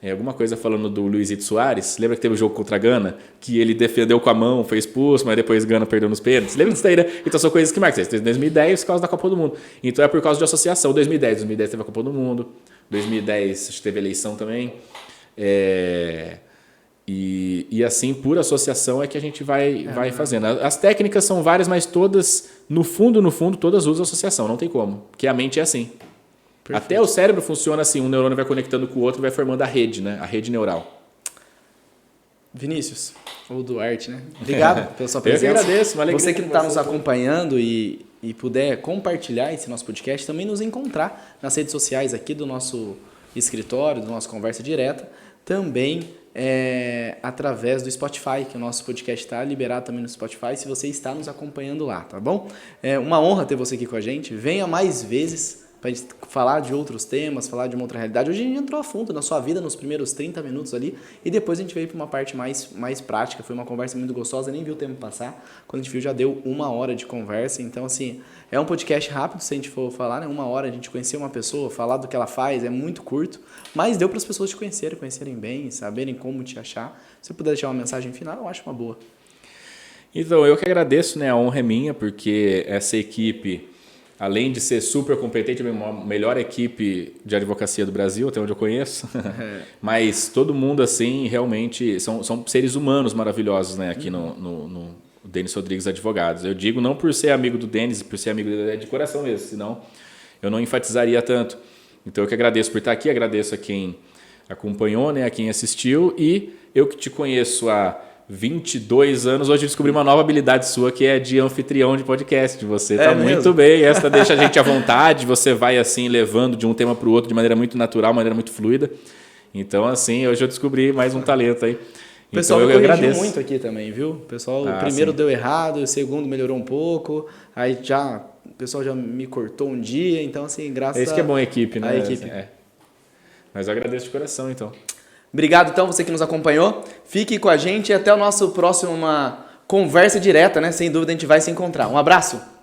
alguma coisa falando do Luizito Soares. Lembra que teve o jogo contra a Gana? Que ele defendeu com a mão, foi expulso, mas depois Gana perdeu nos pênaltis. Lembra disso daí, né? Então são coisas que marcam. 2010 por causa da Copa do Mundo. Então é por causa de associação. 2010 teve a Copa do Mundo. 2010 acho que teve eleição também. E assim, por associação é que a gente vai fazendo. As técnicas são várias, mas todas, no fundo, todas usam associação. Não tem como, porque a mente é assim. Perfeito. Até o cérebro funciona assim, um neurônio vai conectando com o outro e vai formando a rede, né? A rede neural. Vinícius, ou Duarte, né? Obrigado pela sua presença. Eu que agradeço. Você que está nos acompanhando e puder compartilhar esse nosso podcast, também nos encontrar nas redes sociais aqui do nosso escritório, do nosso Conversa Direta, também através do Spotify, que o nosso podcast está liberado também no Spotify, se você está nos acompanhando lá, tá bom? É uma honra ter você aqui com a gente. Venha mais vezes para a gente falar de outros temas, falar de uma outra realidade. Hoje a gente entrou a fundo na sua vida nos primeiros 30 minutos ali e depois a gente veio para uma parte mais prática. Foi uma conversa muito gostosa, nem viu o tempo passar. Quando a gente viu já deu 1 hora de conversa. Então, assim, é um podcast rápido se a gente for falar, né? 1 hora a gente conhecer uma pessoa, falar do que ela faz, é muito curto, mas deu para as pessoas te conhecerem bem, saberem como te achar. Se você puder deixar uma mensagem final, eu acho uma boa. Então, eu que agradeço, né? A honra é minha, porque essa equipe, além de ser super competente, é a melhor equipe de advocacia do Brasil, até onde eu conheço. Mas todo mundo, assim, realmente são seres humanos maravilhosos, né? Aqui no Denis Rodrigues Advogados. Eu digo não por ser amigo do Denis, por ser amigo dele, de coração mesmo, senão eu não enfatizaria tanto. Então eu que agradeço por estar aqui, agradeço a quem acompanhou, né? A quem assistiu, e eu que te conheço há 22 anos, hoje eu descobri uma nova habilidade sua, que é de anfitrião de podcast. Você está muito bem, essa deixa a gente à vontade, você vai assim levando de um tema para o outro de maneira muito natural, maneira muito fluida. Então assim, hoje eu descobri mais um talento aí. O pessoal me corrigiu muito aqui também, viu? O pessoal, o primeiro deu errado, o segundo melhorou um pouco, aí o pessoal já me cortou um dia, então assim, graças a... Isso que é bom a equipe, né? A equipe. Mas eu agradeço de coração, então. Obrigado, então, você que nos acompanhou. Fique com a gente e até o nosso próximo conversa direta, né? Sem dúvida a gente vai se encontrar. Um abraço!